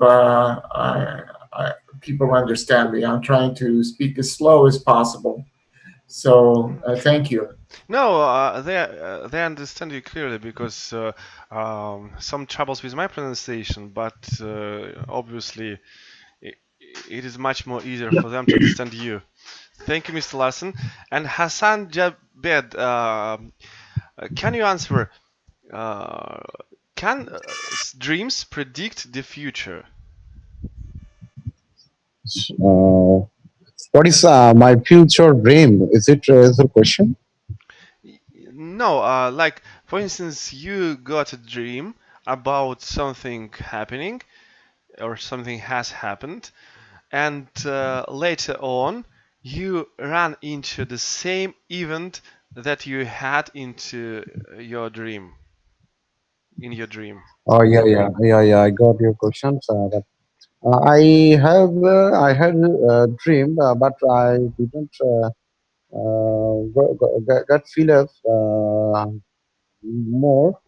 people understand me. I'm trying to speak as slow as possible. So thank you. No, they understand you clearly because some troubles with my pronunciation, but obviously it, it is much more easier for them to understand you. Thank you, Mr. Larson. And Hassan Jabed, can you answer? Uh, can dreams predict the future? Uh, what is my future dream? Is the question? No, like for instance, you got a dream about something happening or something has happened, and later on you run into the same event that you had into your dream in your dream. Oh yeah. I got your questions. But I had a dream, but I didn't get feel of more.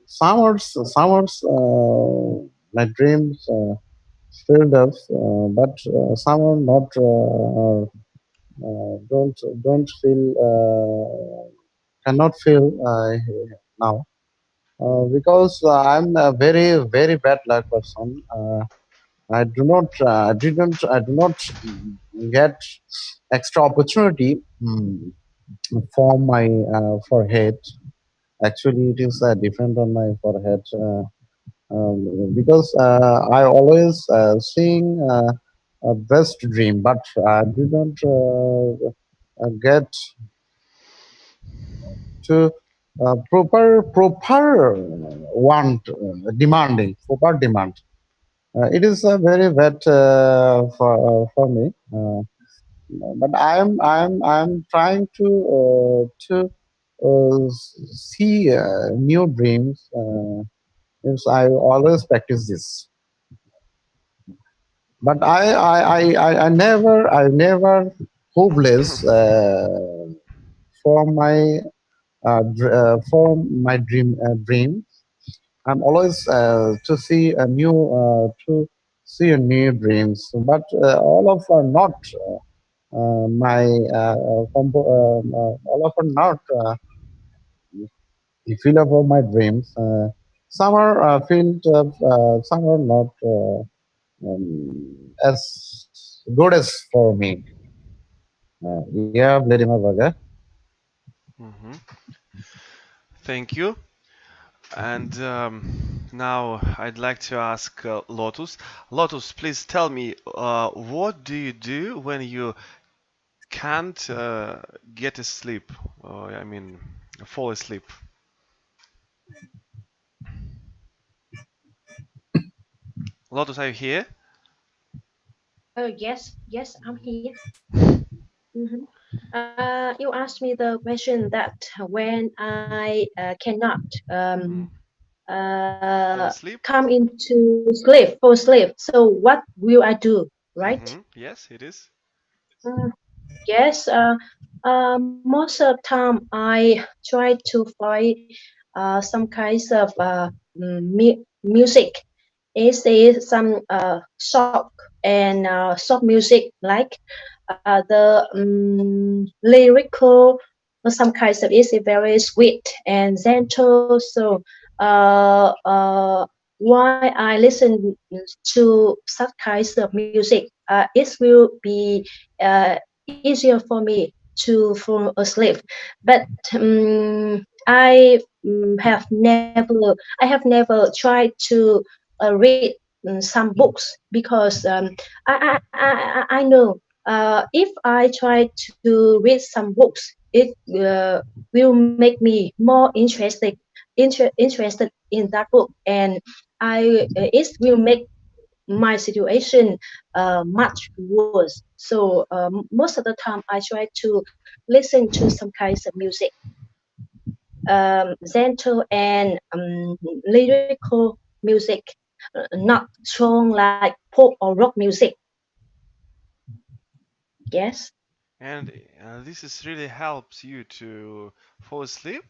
Summers, my dreams filled up, but some are not. Don't feel cannot feel now because I'm a very bad luck person. I do not get extra opportunity for my forehead. Actually, it is different on my forehead because I always sing a best dream, but I didn't get to proper want demanding proper demand. It is very bad for me. But I'm trying see new dreams. Means I always practice this, but I never hopeless for my for my dream. I'm always to see a new dreams, but all of are not my all of are not the fill up of my dreams. Some are filled up, some are not as good as for me. Yeah, Vladimir Vaga. Hmm. Thank you. And now I'd like to ask Lotus. Lotus, please tell me, what do you do when you can't get asleep? I mean, fall asleep. Lotus, are you here? Yes, I'm here. Mhm. You asked me the question that when I cannot Hmm. Fall asleep? come into sleep, fall asleep. So what will I do, right? Hmm. Yes, it is. Mm, yes. Most of the time I try to find some kinds of music. Is there some soft and soft music like the lyrical some kinds of is very sweet and gentle. So why I listen to such kinds of music, it will be easier for me to fall asleep. But I have never tried to read some books because I know if I try to read some books, it will make me more interested in that book, and it will make my situation much worse. So most of the time, I try to listen to some kinds of music, gentle and lyrical music, not strong like pop or rock music. Yes. And this is really helps you to fall asleep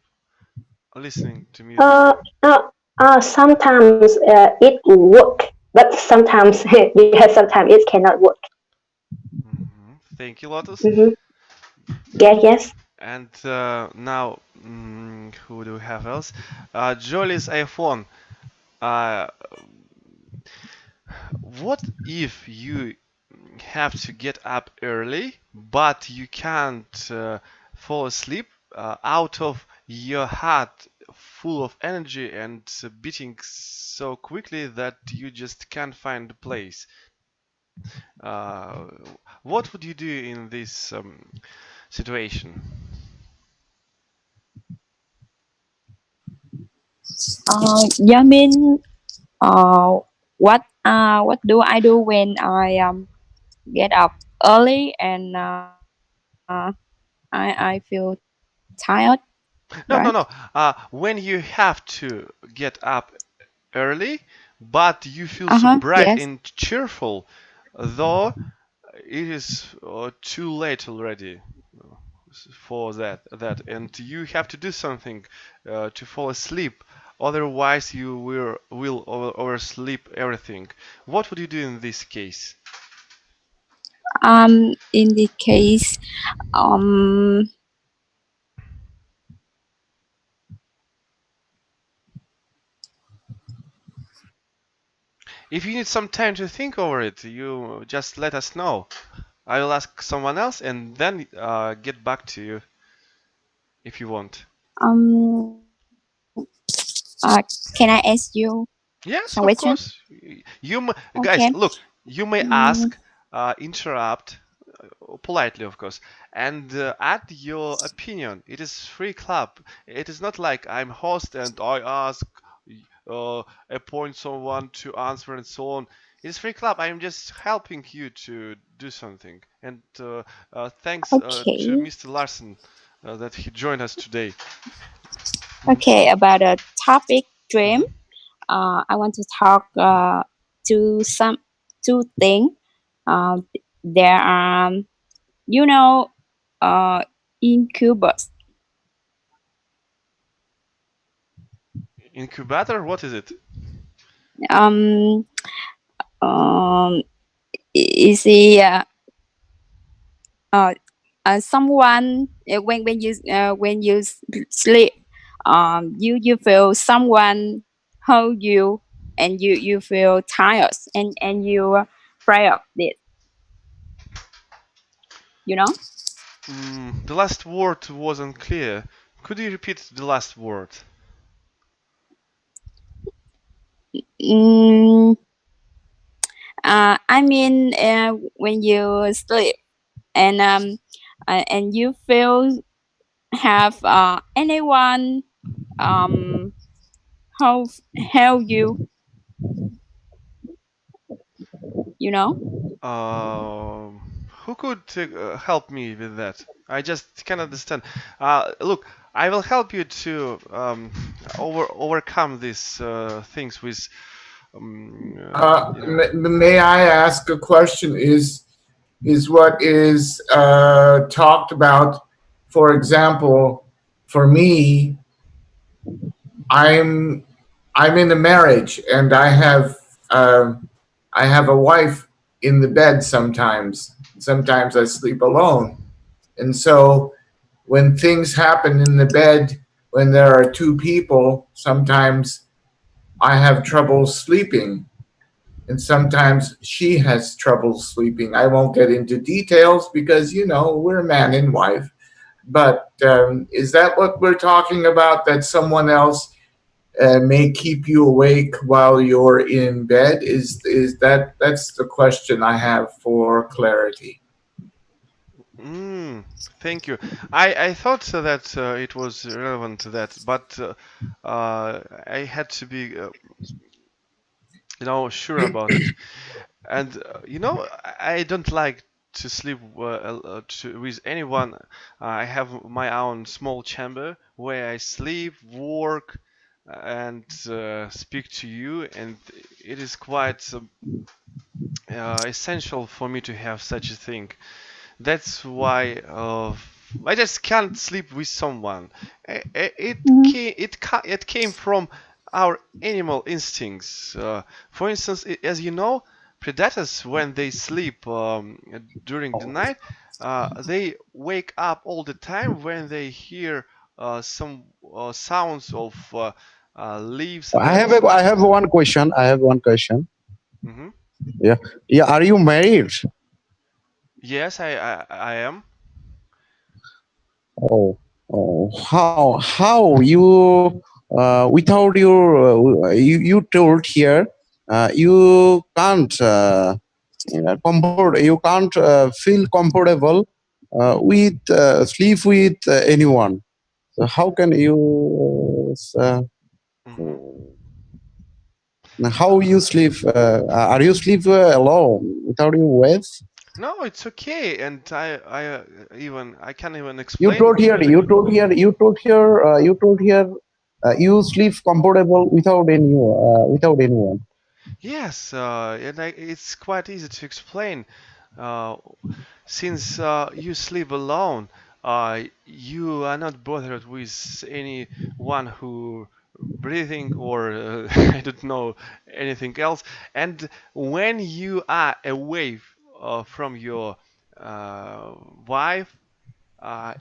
listening to music. Uh, uh, Sometimes it work, but sometimes yes, sometimes it cannot work. Hmm. Thank you, Lotus. Mm-hmm. Yeah, yes. And now, who do we have else? Jolly's iPhone. Uh, what if you have to get up early, but you can't fall asleep out of your heart full of energy and beating so quickly that you just can't find a place? Uh, what would you do in this situation? You mean uh, what do I do when I get up early and I feel tired, right? No, no, no. When you have to get up early, but you feel so bright Yes. and cheerful, though it is too late already for that, and you have to do something to fall asleep. Otherwise, you will oversleep everything. What would you do in this case? In the case, um, If you need some time to think over it, you just let us know. I will ask someone else and then get back to you if you want. um, can I ask you some Yes, question? of course. Okay. Guys, look, you may Mm, ask, interrupt, politely, of course, and add your opinion. It is free club. It is not like I'm host and I ask, appoint someone to answer and so on. It is free club. I am just helping you to do something. And thanks to okay. Mr. Larson that he joined us today. Mhm, Okay. About the topic dream. mhm. I want to talk to some two things. Uh, there are, you know, uh, incubus. Incubator? What is it? Um, um, is he uh, someone when you sleep, you feel someone hold you, and you feel tired, and you afraid of it. You know. The last word wasn't clear. Could you repeat the last word? Mm, I mean, when you sleep, and you feel have anyone um help help you, you know. Who could help me with that? I just can't understand. Look, I will help you to overcome these things with you know. May I ask a question? Is what is talked about, for example, for me, I'm I'm in a marriage and I have a wife in the bed sometimes. Sometimes I sleep alone. And so when things happen in the bed, when there are two people, sometimes I have trouble sleeping. And sometimes she has trouble sleeping. I won't get into details because, we're man and wife. But is that what we're talking about? That someone else may keep you awake while you're in bed? That's the question I have for clarity? Mm, Thank you. I thought that it was relevant to that, but I had to be sure about it. And I don't like to sleep with anyone. I have my own small chamber where I sleep, work, and speak to you, and it is quite essential for me to have such a thing. That's why I just can't sleep with someone. Mhm. It came from our animal instincts. For instance, as you know, predators when they sleep during the night, they wake up all the time when they hear some sounds of leaves and. I have one question. I have one question. Mhm. Yeah, yeah. Are you married? Yes, I am. Oh, oh. How you without your you told here you can't you can't feel comfortable with sleep with anyone. So how can you Mhm. how you sleep? Are you sleep alone without your wife? No, it's okay, and I can't even You explain. told here. You told here. You sleep comfortable without anyone. Yes, and it's quite easy to explain. Uh, since you sleep alone, you are not bothered with anyone who breathing or I don't know anything else. And when you are away from your wife,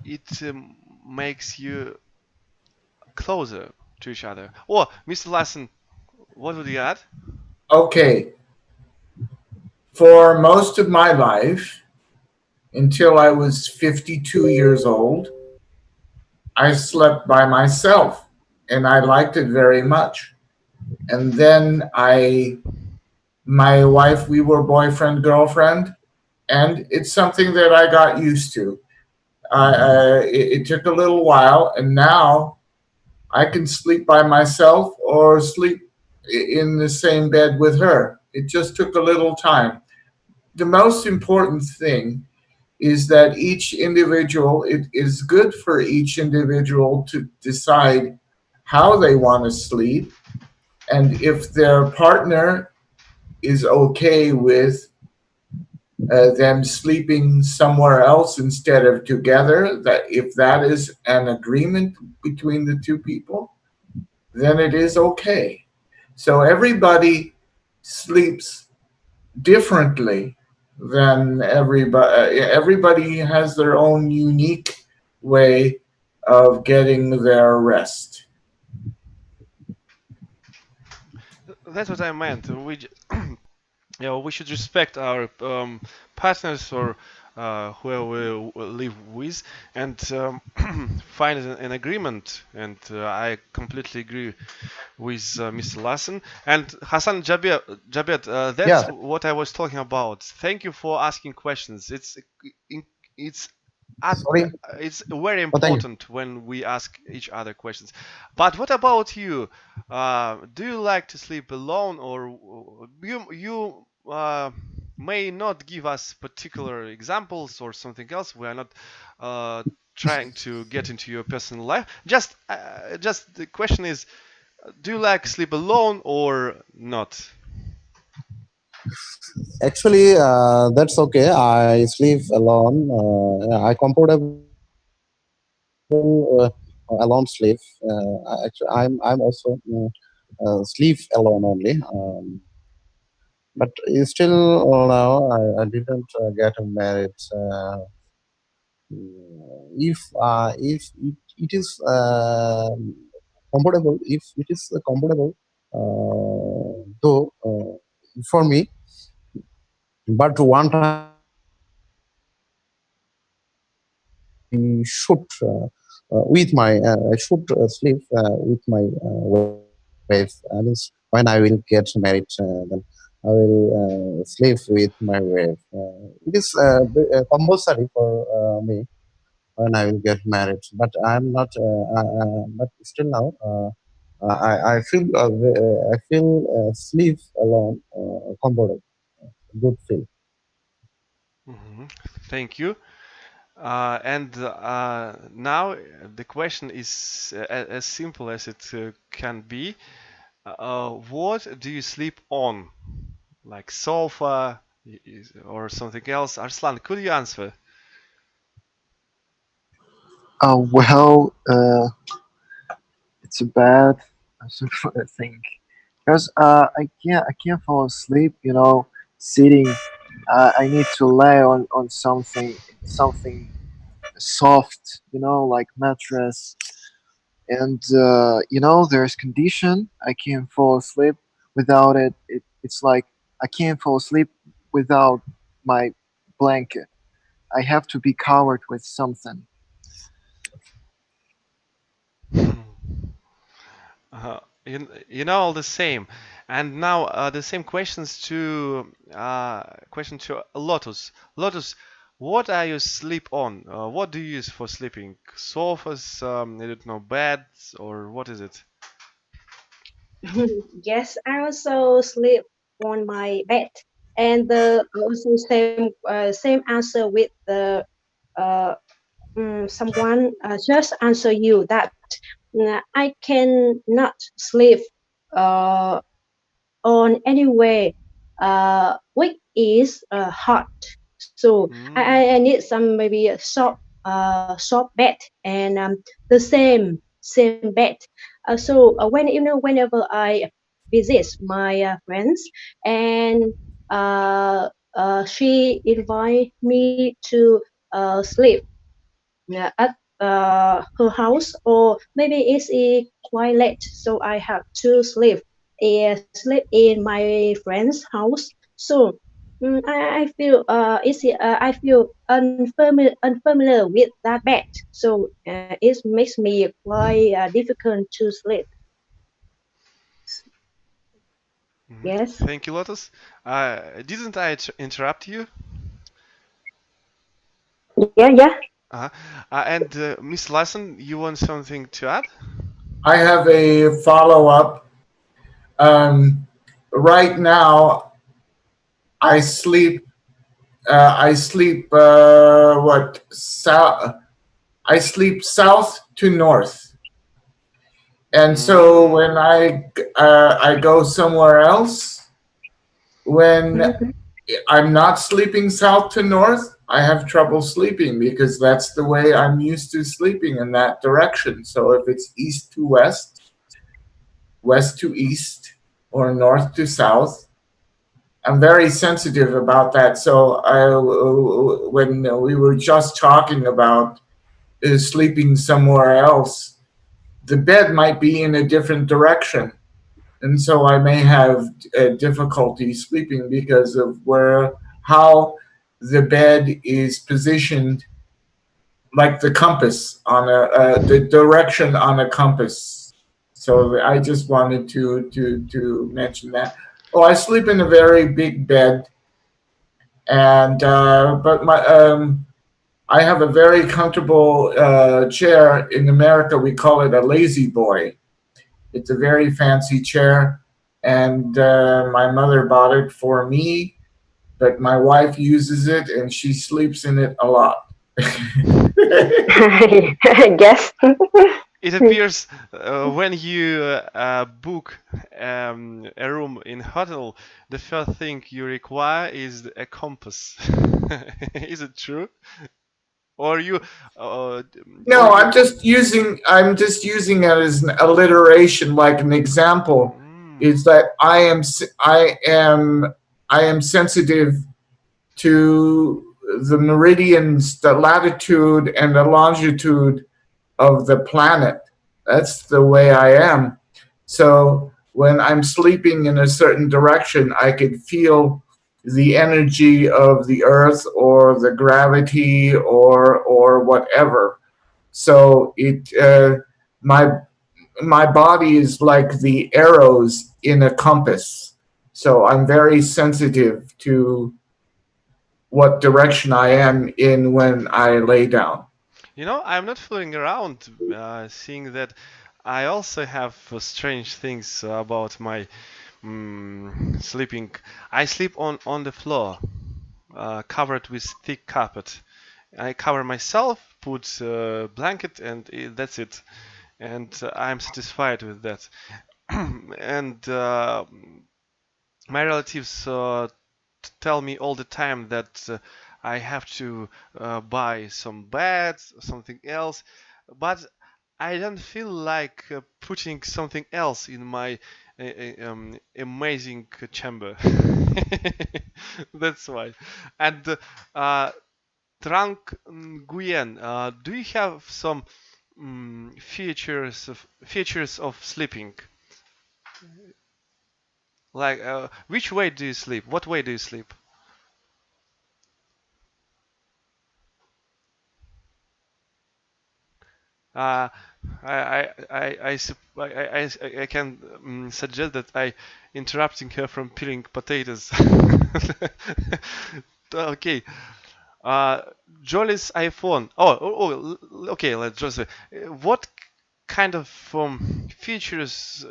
it makes you closer to each other. Oh, Mr. Lassen, what would you add? Okay, for most of my life, until I was 52 years old, I slept by myself and I liked it very much. And then my wife, we were boyfriend, girlfriend, and it's something that I got used to. It took a little while, and now I can sleep by myself or sleep in the same bed with her. It just took a little time. The most important thing is that each individual, it is good for each individual to decide how they want to sleep. And if their partner is okay with them sleeping somewhere else instead of together, that if that is an agreement between the two people, then it is okay. So everybody sleeps differently than everybody. Everybody has their own unique way of getting their rest. That's what I meant. We should respect our partners or whoever we live with and find an agreement. And I completely agree with Mr. Lassen and Hassan Jabet. That's Yeah, what I was talking about. Thank you for asking questions. It's at, sorry. it's very Oh, thank you. important when we ask each other questions. But what about you? Do you like to sleep alone, or you may not give us particular examples or something else? We are not uh, trying to get into your personal life. Just the question is, do you like sleep alone or not? Actually, that's okay. I sleep alone. Yeah, I comfortable alone sleep. I'm also sleep alone only. But still now I didn't get married. If it is comfortable, if it is comfortable, though for me, but one time I should with my I should sleep with my wife. Means when I will get married, then I will sleep with my wife. It is compulsory for me when I will get married. But I'm not. But still now, I feel sleep alone comfortable, good feel. Hmm. Thank you. And now the question is as simple as it can be. What do you sleep on? Like sofa or something else? Arslan, could you answer? Well, it's a bad thing because I can't fall asleep. Sitting. I need to lay on something soft. Like mattress. And there's condition. I can't fall asleep without it. It's like I can't fall asleep without my blanket. I have to be covered with something. You know all the same. And now the same question to Lotus. Lotus, what are you sleep on? What do you use for sleeping? Sofas, I don't know, beds, or what is it? Yes, I also sleep on my bed, and the also same answer with the uh, someone just answer you that I cannot sleep uh, on any way which is hot. So Mm. I need some maybe a soft bed and the same bed. So whenever I visit my friends and she invite me to sleep at her house, or maybe it's quite late, so I have to sleep in my friend's house. So I feel I feel unfamiliar with that bed, so it makes me quite difficult to sleep. Mhm. Yes. Thank you, Lotus. Didn't I interrupt you? Yeah, yeah. Uh, and Miss Lassen, you want something to add? I have a follow up. Um, right now, I sleep. I sleep. What? I sleep south to north, and so Mm. when I go somewhere else, when I'm not sleeping south to north, I have trouble sleeping because that's the way I'm used to sleeping in that direction. So if it's east to west, west to east or north to south. I'm very sensitive about that. So when we were just talking about sleeping somewhere else, the bed might be in a different direction, and so I may have difficulty sleeping because of where how the bed is positioned, like the compass on the direction on a compass. So I just wanted to mention that. Oh, I sleep in a very big bed, and but my I have a very comfortable chair. In America, we call it a lazy boy. It's a very fancy chair, and my mother bought it for me. But my wife uses it, and she sleeps in it a lot. I guess. It appears when you book a room in hotel, the first thing you require is a compass. Is it true? Or you, uh, or No, you? I'm just using it as an alliteration, like an example. Mm, Is that I am sensitive to the meridians, the latitude and the longitude of the planet. That's the way I am. So when I'm sleeping in a certain direction, I could feel the energy of the earth or the gravity or whatever. So it my my body is like the arrows in a compass. So I'm very sensitive to what direction I am in when I lay down. I'm not fooling around, seeing that I also have strange things about my sleeping. I sleep on the floor, covered with thick carpet. I cover myself, put a blanket, and that's it. And I'm satisfied with that. And my relatives tell me all the time that I have to buy some beds, something else, but I don't feel like putting something else in my amazing chamber. That's why. And Trang Nguyen, do you have some features of sleeping? Like, which way do you sleep? What way do you sleep? Uh, I can suggest that I interrupting her from peeling potatoes. Okay. Uh, Jolly's iPhone. Okay. Let's just say, what kind of features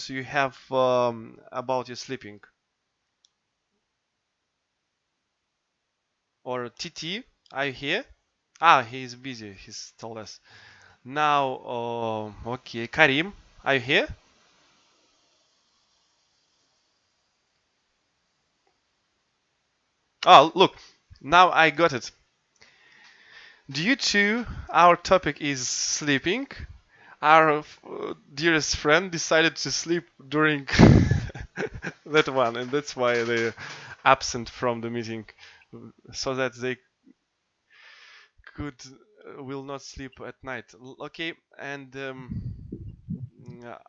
you have about your sleeping, or TT? Are you here? Ah, he's busy. He's told us. Now, okay, Karim, are you here? Oh, look, now I got it. Due to our topic is sleeping, our dearest friend decided to sleep during that one, and that's why they're absent from the meeting, so that they could will not sleep at night. Okay, and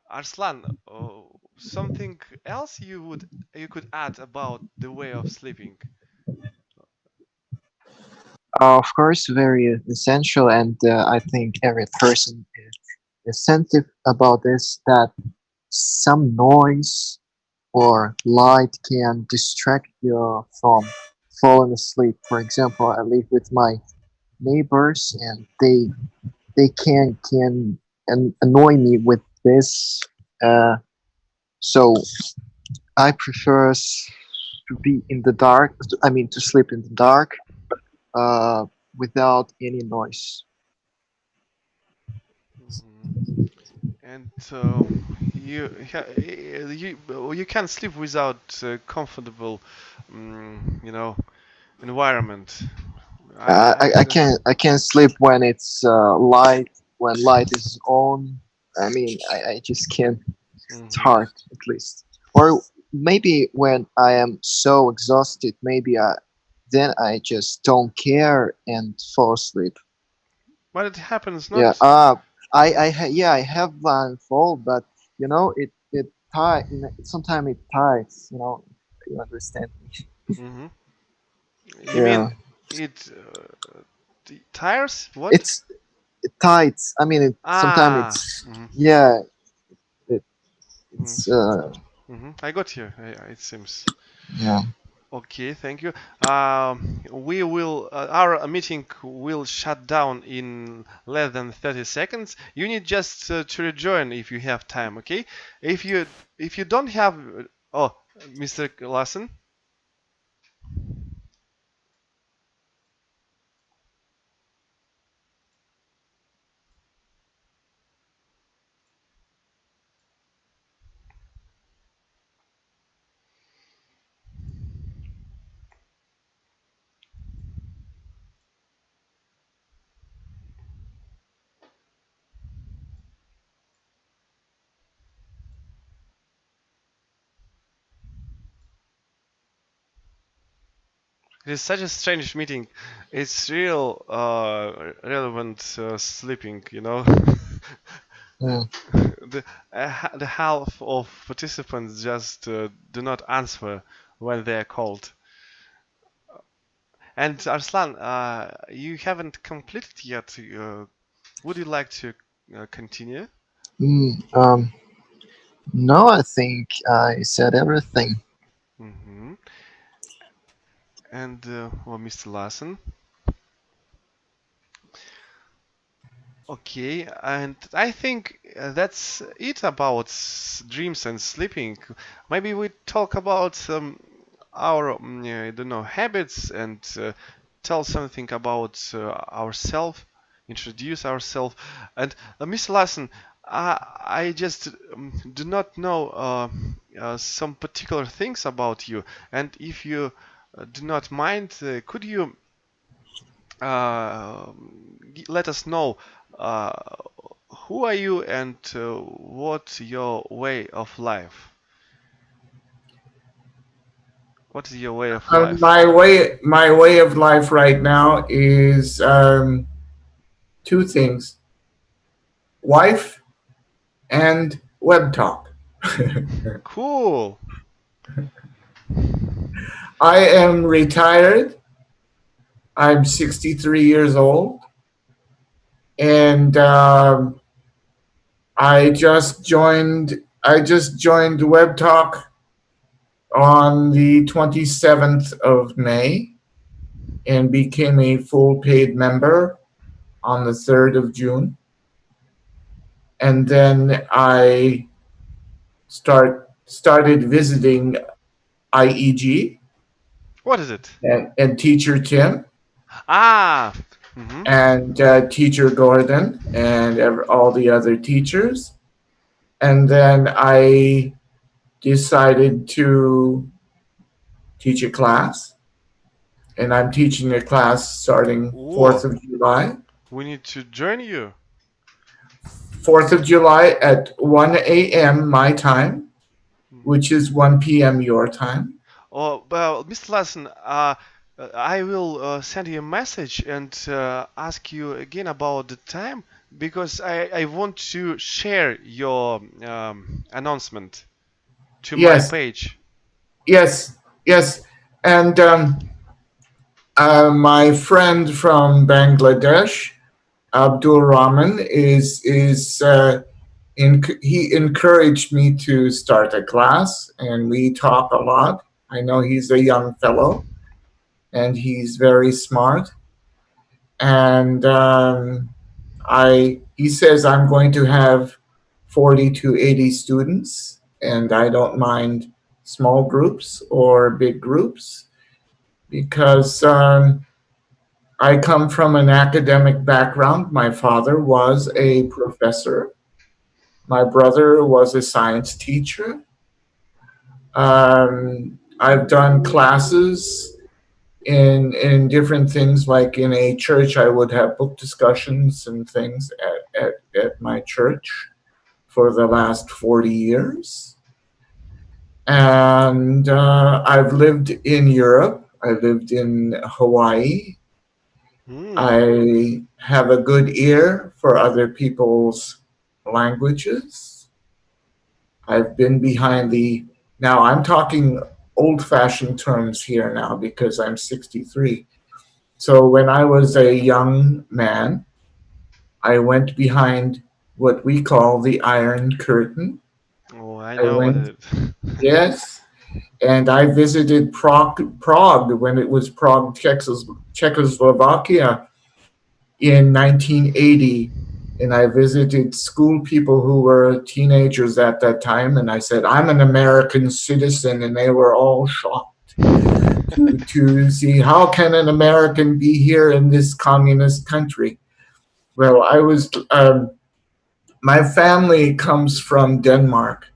Arslan, something else you could add about the way of sleeping? Of course, very essential, and I think every person is sensitive about this, that some noise or light can distract you from falling asleep. For example, I live with my neighbors, and they can annoy me with this. Uh, so I prefer to be in the dark. I mean, to sleep in the dark uh, without any noise. Mhm. And you can sleep without comfortable, you know, environment. I I don't. can't sleep when it's light, when light is on. I mean, I just can't. It's Mm-hmm. hard, at least. Or maybe when I am so exhausted, maybe then I just don't care and fall asleep. But it happens Yeah. not. Yeah, I have blindfold, but it tie. Sometimes it ties. You understand me? Mm-hmm. You mean Yeah. it tires? What? It's it tights. I mean, sometimes Ah. it's Mm-hmm. yeah. It, Mm-hmm. it's I got you. It seems. yeah. Okay, thank you. We will. Our meeting will shut down in less than 30 seconds. You need just to rejoin if you have time. Okay. If you don't have. Oh, Mr. Larson. It is such a strange meeting. It's real relevant sleeping. Yeah. The half of participants just do not answer when they are called. And Arslan, you haven't completed yet. Would you like to continue? Mm, no, I think I said everything. Hmm. And well, Mr. Larson. Okay, and I think that's it about dreams and sleeping. Maybe we talk about our, I don't know, habits and tell something about ourselves, introduce ourselves. And Mr. Larson, I just do not know some particular things about you. And if you do not mind, could you uh, let us know uh, who are you and what's your way of life? What is your way of life? My way of life right now is two things: wife and web talk. Cool. I am retired. I'm 63 years old, and I just joined Web Talk on the 27th of May and became a full paid member on the 3rd of June. And then I started visiting IEG What is it? and Teacher Tim Ah. Hmm. and Teacher Gordon and all the other teachers. And then I decided to teach a class, and I'm teaching a class starting 4th Oh, of July. we need to join you. 4th of July at 1 a.m. my time, which is 1 p.m. your time. Oh, well, Mr. Larson, I will send you a message and ask you again about the time because I want to share your announcement to my Yes, page. yes, yes. And my friend from Bangladesh, Abdul Rahman, he encouraged me to start a class, and we talk a lot. I know he's a young fellow, and he's very smart. And he says I'm going to have 40 to 80 students, and I don't mind small groups or big groups because I come from an academic background. My father was a professor. My brother was a science teacher. I've done classes in different things, like in a church. I would have book discussions and things at my church for the last 40 years. And I've lived in Europe. I lived in Hawaii. Hmm. I have a good ear for other people's languages. I've been behind the, now I'm talking old fashioned terms here now because I'm 63. So when I was a young man, I went behind what we call the Iron Curtain. Oh, I I know what went, it is. yes, and I visited Prague when it was Prague, Czechoslovakia in 1980. And I visited school people who were teenagers at that time. And I said, I'm an American citizen. And they were all shocked to see how can an American be here in this communist country. Well, my family comes from Denmark,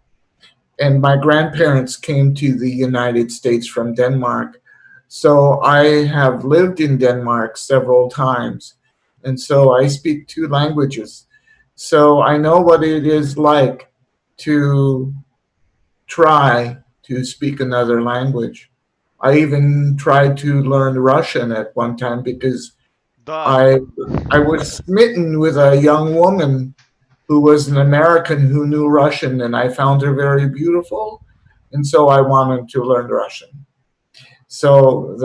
and my grandparents came to the United States from Denmark. So I have lived in Denmark several times, and so I speak two languages. So I know what it is like to try to speak another language. I even tried to learn Russian at one time because Duh. I I was smitten with a young woman who was an American who knew Russian, and I found her very beautiful, and so I wanted to learn Russian. So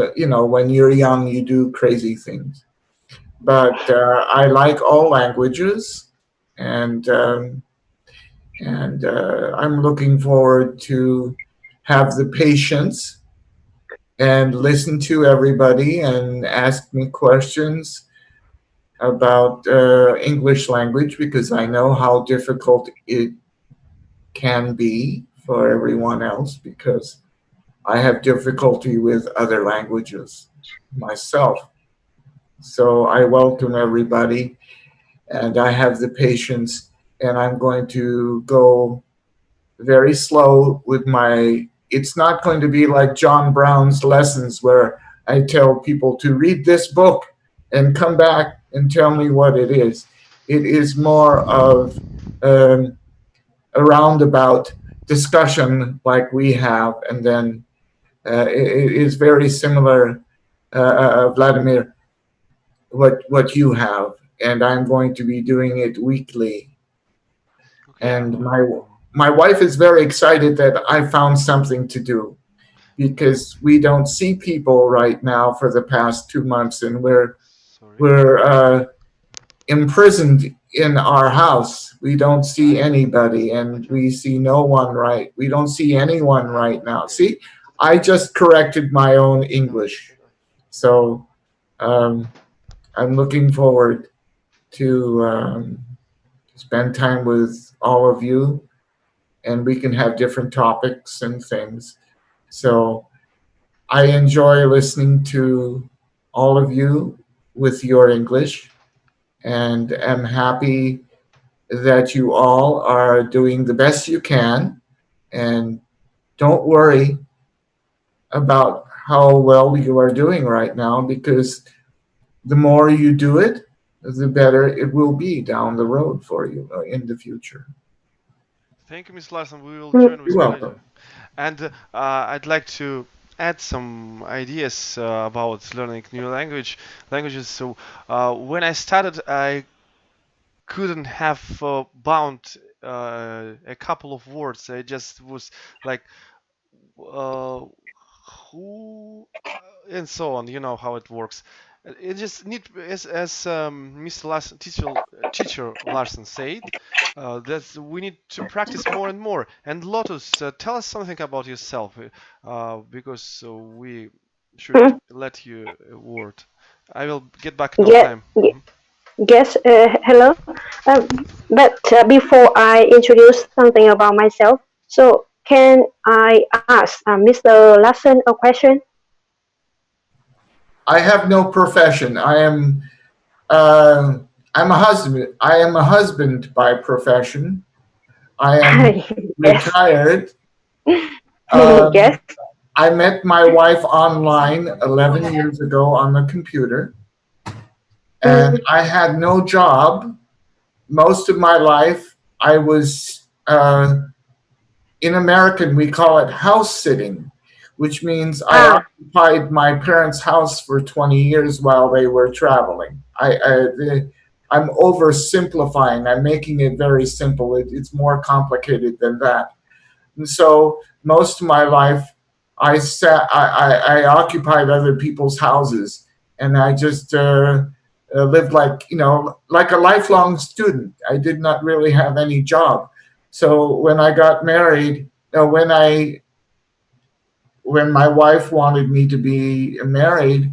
when you're young, you do crazy things. But I like all languages, and I'm looking forward to have the patience and listen to everybody and ask me questions about English language because I know how difficult it can be for everyone else because I have difficulty with other languages myself. So I welcome everybody and I have the patience, and I'm going to go very slow with my. It's not going to be like John Brown's lessons where I tell people to read this book and come back and tell me what it is. It is more of um, a roundabout discussion like we have, and then it is very similar, Vladimir, what you have, and I'm going to be doing it weekly. Okay. And my wife is very excited that I found something to do because we don't see people right now for the past 2 months, and Sorry. we're imprisoned in our house. We don't see anybody, and we see no one right. We don't see anyone right now. See, I just corrected my own English. So I'm looking forward to spend time with all of you, and we can have different topics and things. So I enjoy listening to all of you with your English, and am happy that you all are doing the best you can. And don't worry about how well you are doing right now because the more you do it, the better it will be down the road for you in the future. Thank you, Miss Larson. We will join You're with welcome. pleasure. And I'd like to add some ideas about learning new languages. So when I started, I couldn't have bound a couple of words. I just was like, uh, who, and so on. You know how it works. It just need as Mr. Larson, teacher Larson said, that we need to practice more and more. And Lotus, tell us something about yourself, because we should Hmm. let you a word. I will get back no Yeah, time. Mhm. yes, hello. But before I introduce something about myself, so can I ask Mr. Larson a question? I have no profession. Uh, I'm a husband. I am a husband by profession. I am Yes, retired. Um, yes. I met my wife online 11 years ago on the computer, and Mm, I had no job. Most of my life, I was in American, we call it house sitting, which means I Ah, occupied my parents' house for 20 years while they were traveling. I'm oversimplifying. I'm making it very simple. It's more complicated than that. And so most of my life, I occupied other people's houses, and I just lived like like a lifelong student. I did not really have any job. So when I got married, when my wife wanted me to be married,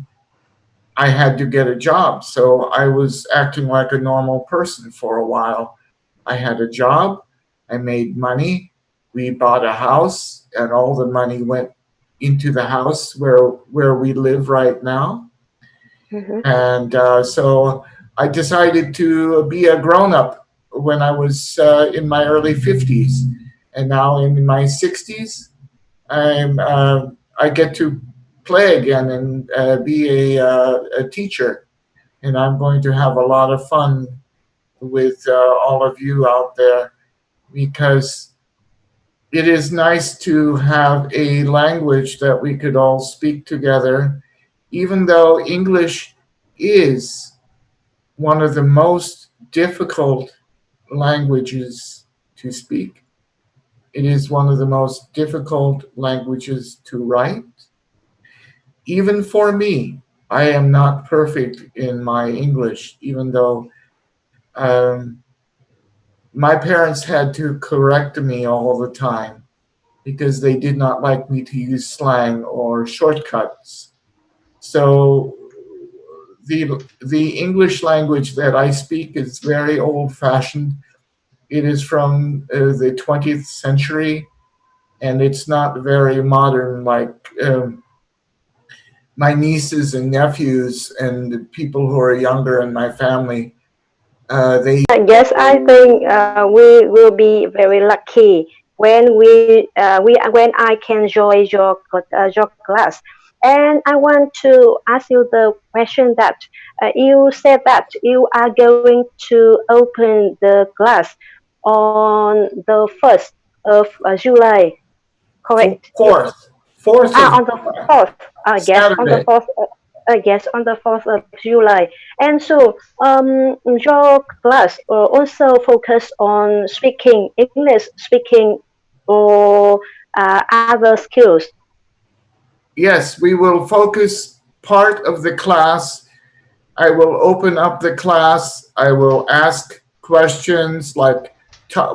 I had to get a job. So I was acting like a normal person for a while. I had a job, I made money, we bought a house, and all the money went into the house where we live right now. mhm. And so I decided to be a grown up when I was in my early 50s. And now in my 60s, I get to play again and be a teacher. And I'm going to have a lot of fun with all of you out there because it is nice to have a language that we could all speak together, even though English is one of the most difficult languages to speak. It is one of the most difficult languages to write. Even for me, I am not perfect in my English, even though um, my parents had to correct me all the time because they did not like me to use slang or shortcuts. So the English language that I speak is very old fashioned. It is from the 20th century, and it's not very modern like my nieces and nephews and the people who are younger in my family. They Yes, I think we will be very lucky when when I can join your class. And I want to ask you the question that you said that you are going to open the class on the 1st of July, correct? fourth, fourth Ah, of on the 4th. Yes, on the Saturday. 4th. Yes, on the 4th of July. And so, your class also focus on speaking English, speaking or other skills. Yes, we will focus part of the class. I will open up the class. I will ask questions like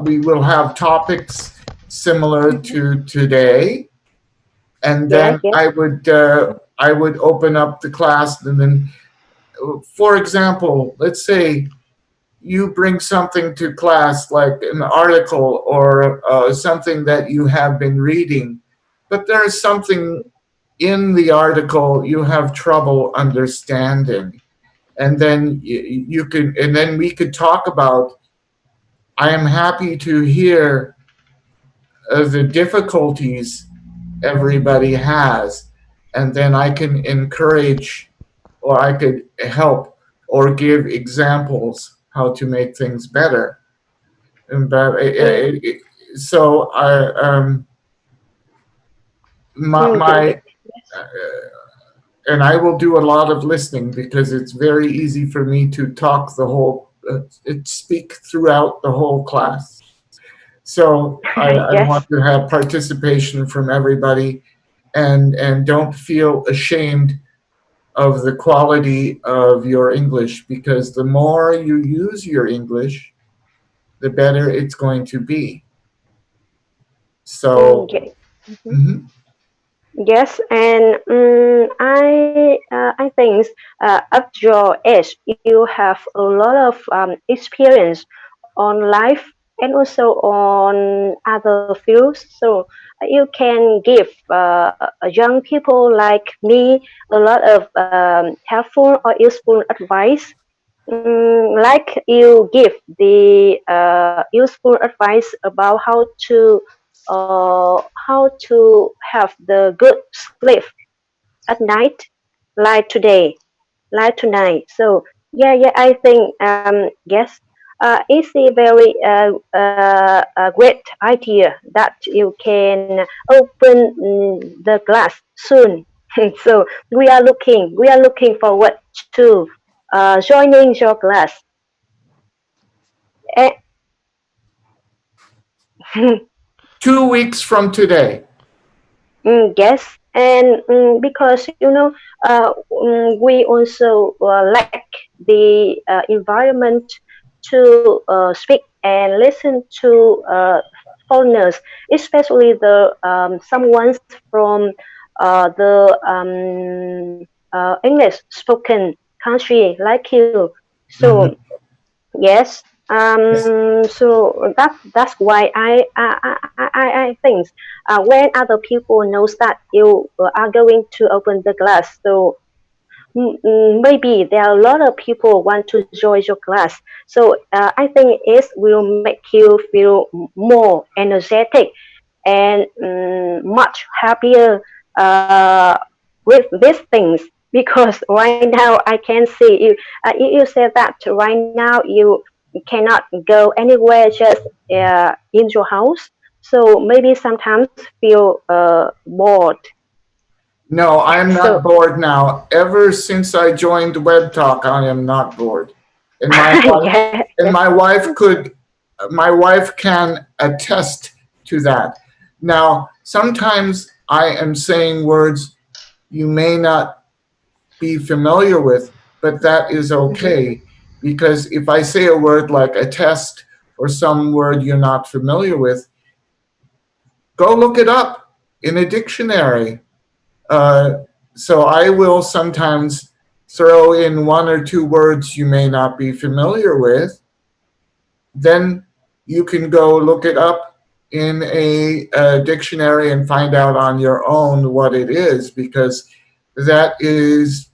we will have topics similar to today, and Yes, then yes. I would open up the class, and then, for example, let's say you bring something to class like an article or something that you have been reading, but there's something in the article you have trouble understanding, and then you can, and then we could talk about. I am happy to hear the difficulties everybody has, and then I can encourage, or I could help or give examples how to make things better. And but Mm, so I my yes. uh, and I will do a lot of listening because it's very easy for me to talk the whole speak throughout the whole class. So I Yes. want to have participation from everybody, and don't feel ashamed of the quality of your English because the more you use your English, the better it's going to be. So, Yeah. mhm. Yes, and I think at your age you have a lot of experience on life and also on other fields. So you can give young people like me a lot of helpful or useful advice. Like you give the useful advice about how to have the good sleep at night, like today, like tonight. So yeah, yeah, I think yes. it's a very great idea that you can open the glass soon. So we are looking forward to joining your class. Eh, 2 weeks from today. yes, and because we also lack the environment to speak and listen to foreigners, especially the someone from the English spoken country like you. So Mhm. yes. So that's why I think when other people knows that you are going to open the class, so maybe there are a lot of people want to join your class. So I think it will make you feel more energetic and much happier with these things. Because right now I can see you. You said that right now you cannot go anywhere, just in your house. So maybe sometimes feel bored. No, I'm So not bored now. Ever since I joined Web Talk, I am not bored. And yeah, my wife can attest to that. Now, sometimes I am saying words you may not be familiar with, but that is okay because if I say a word like attest or some word you're not familiar with, go look it up in a dictionary. Uh, so I will sometimes throw in one or two words you may not be familiar with. Then you can go look it up in a dictionary and find out on your own what it is because that is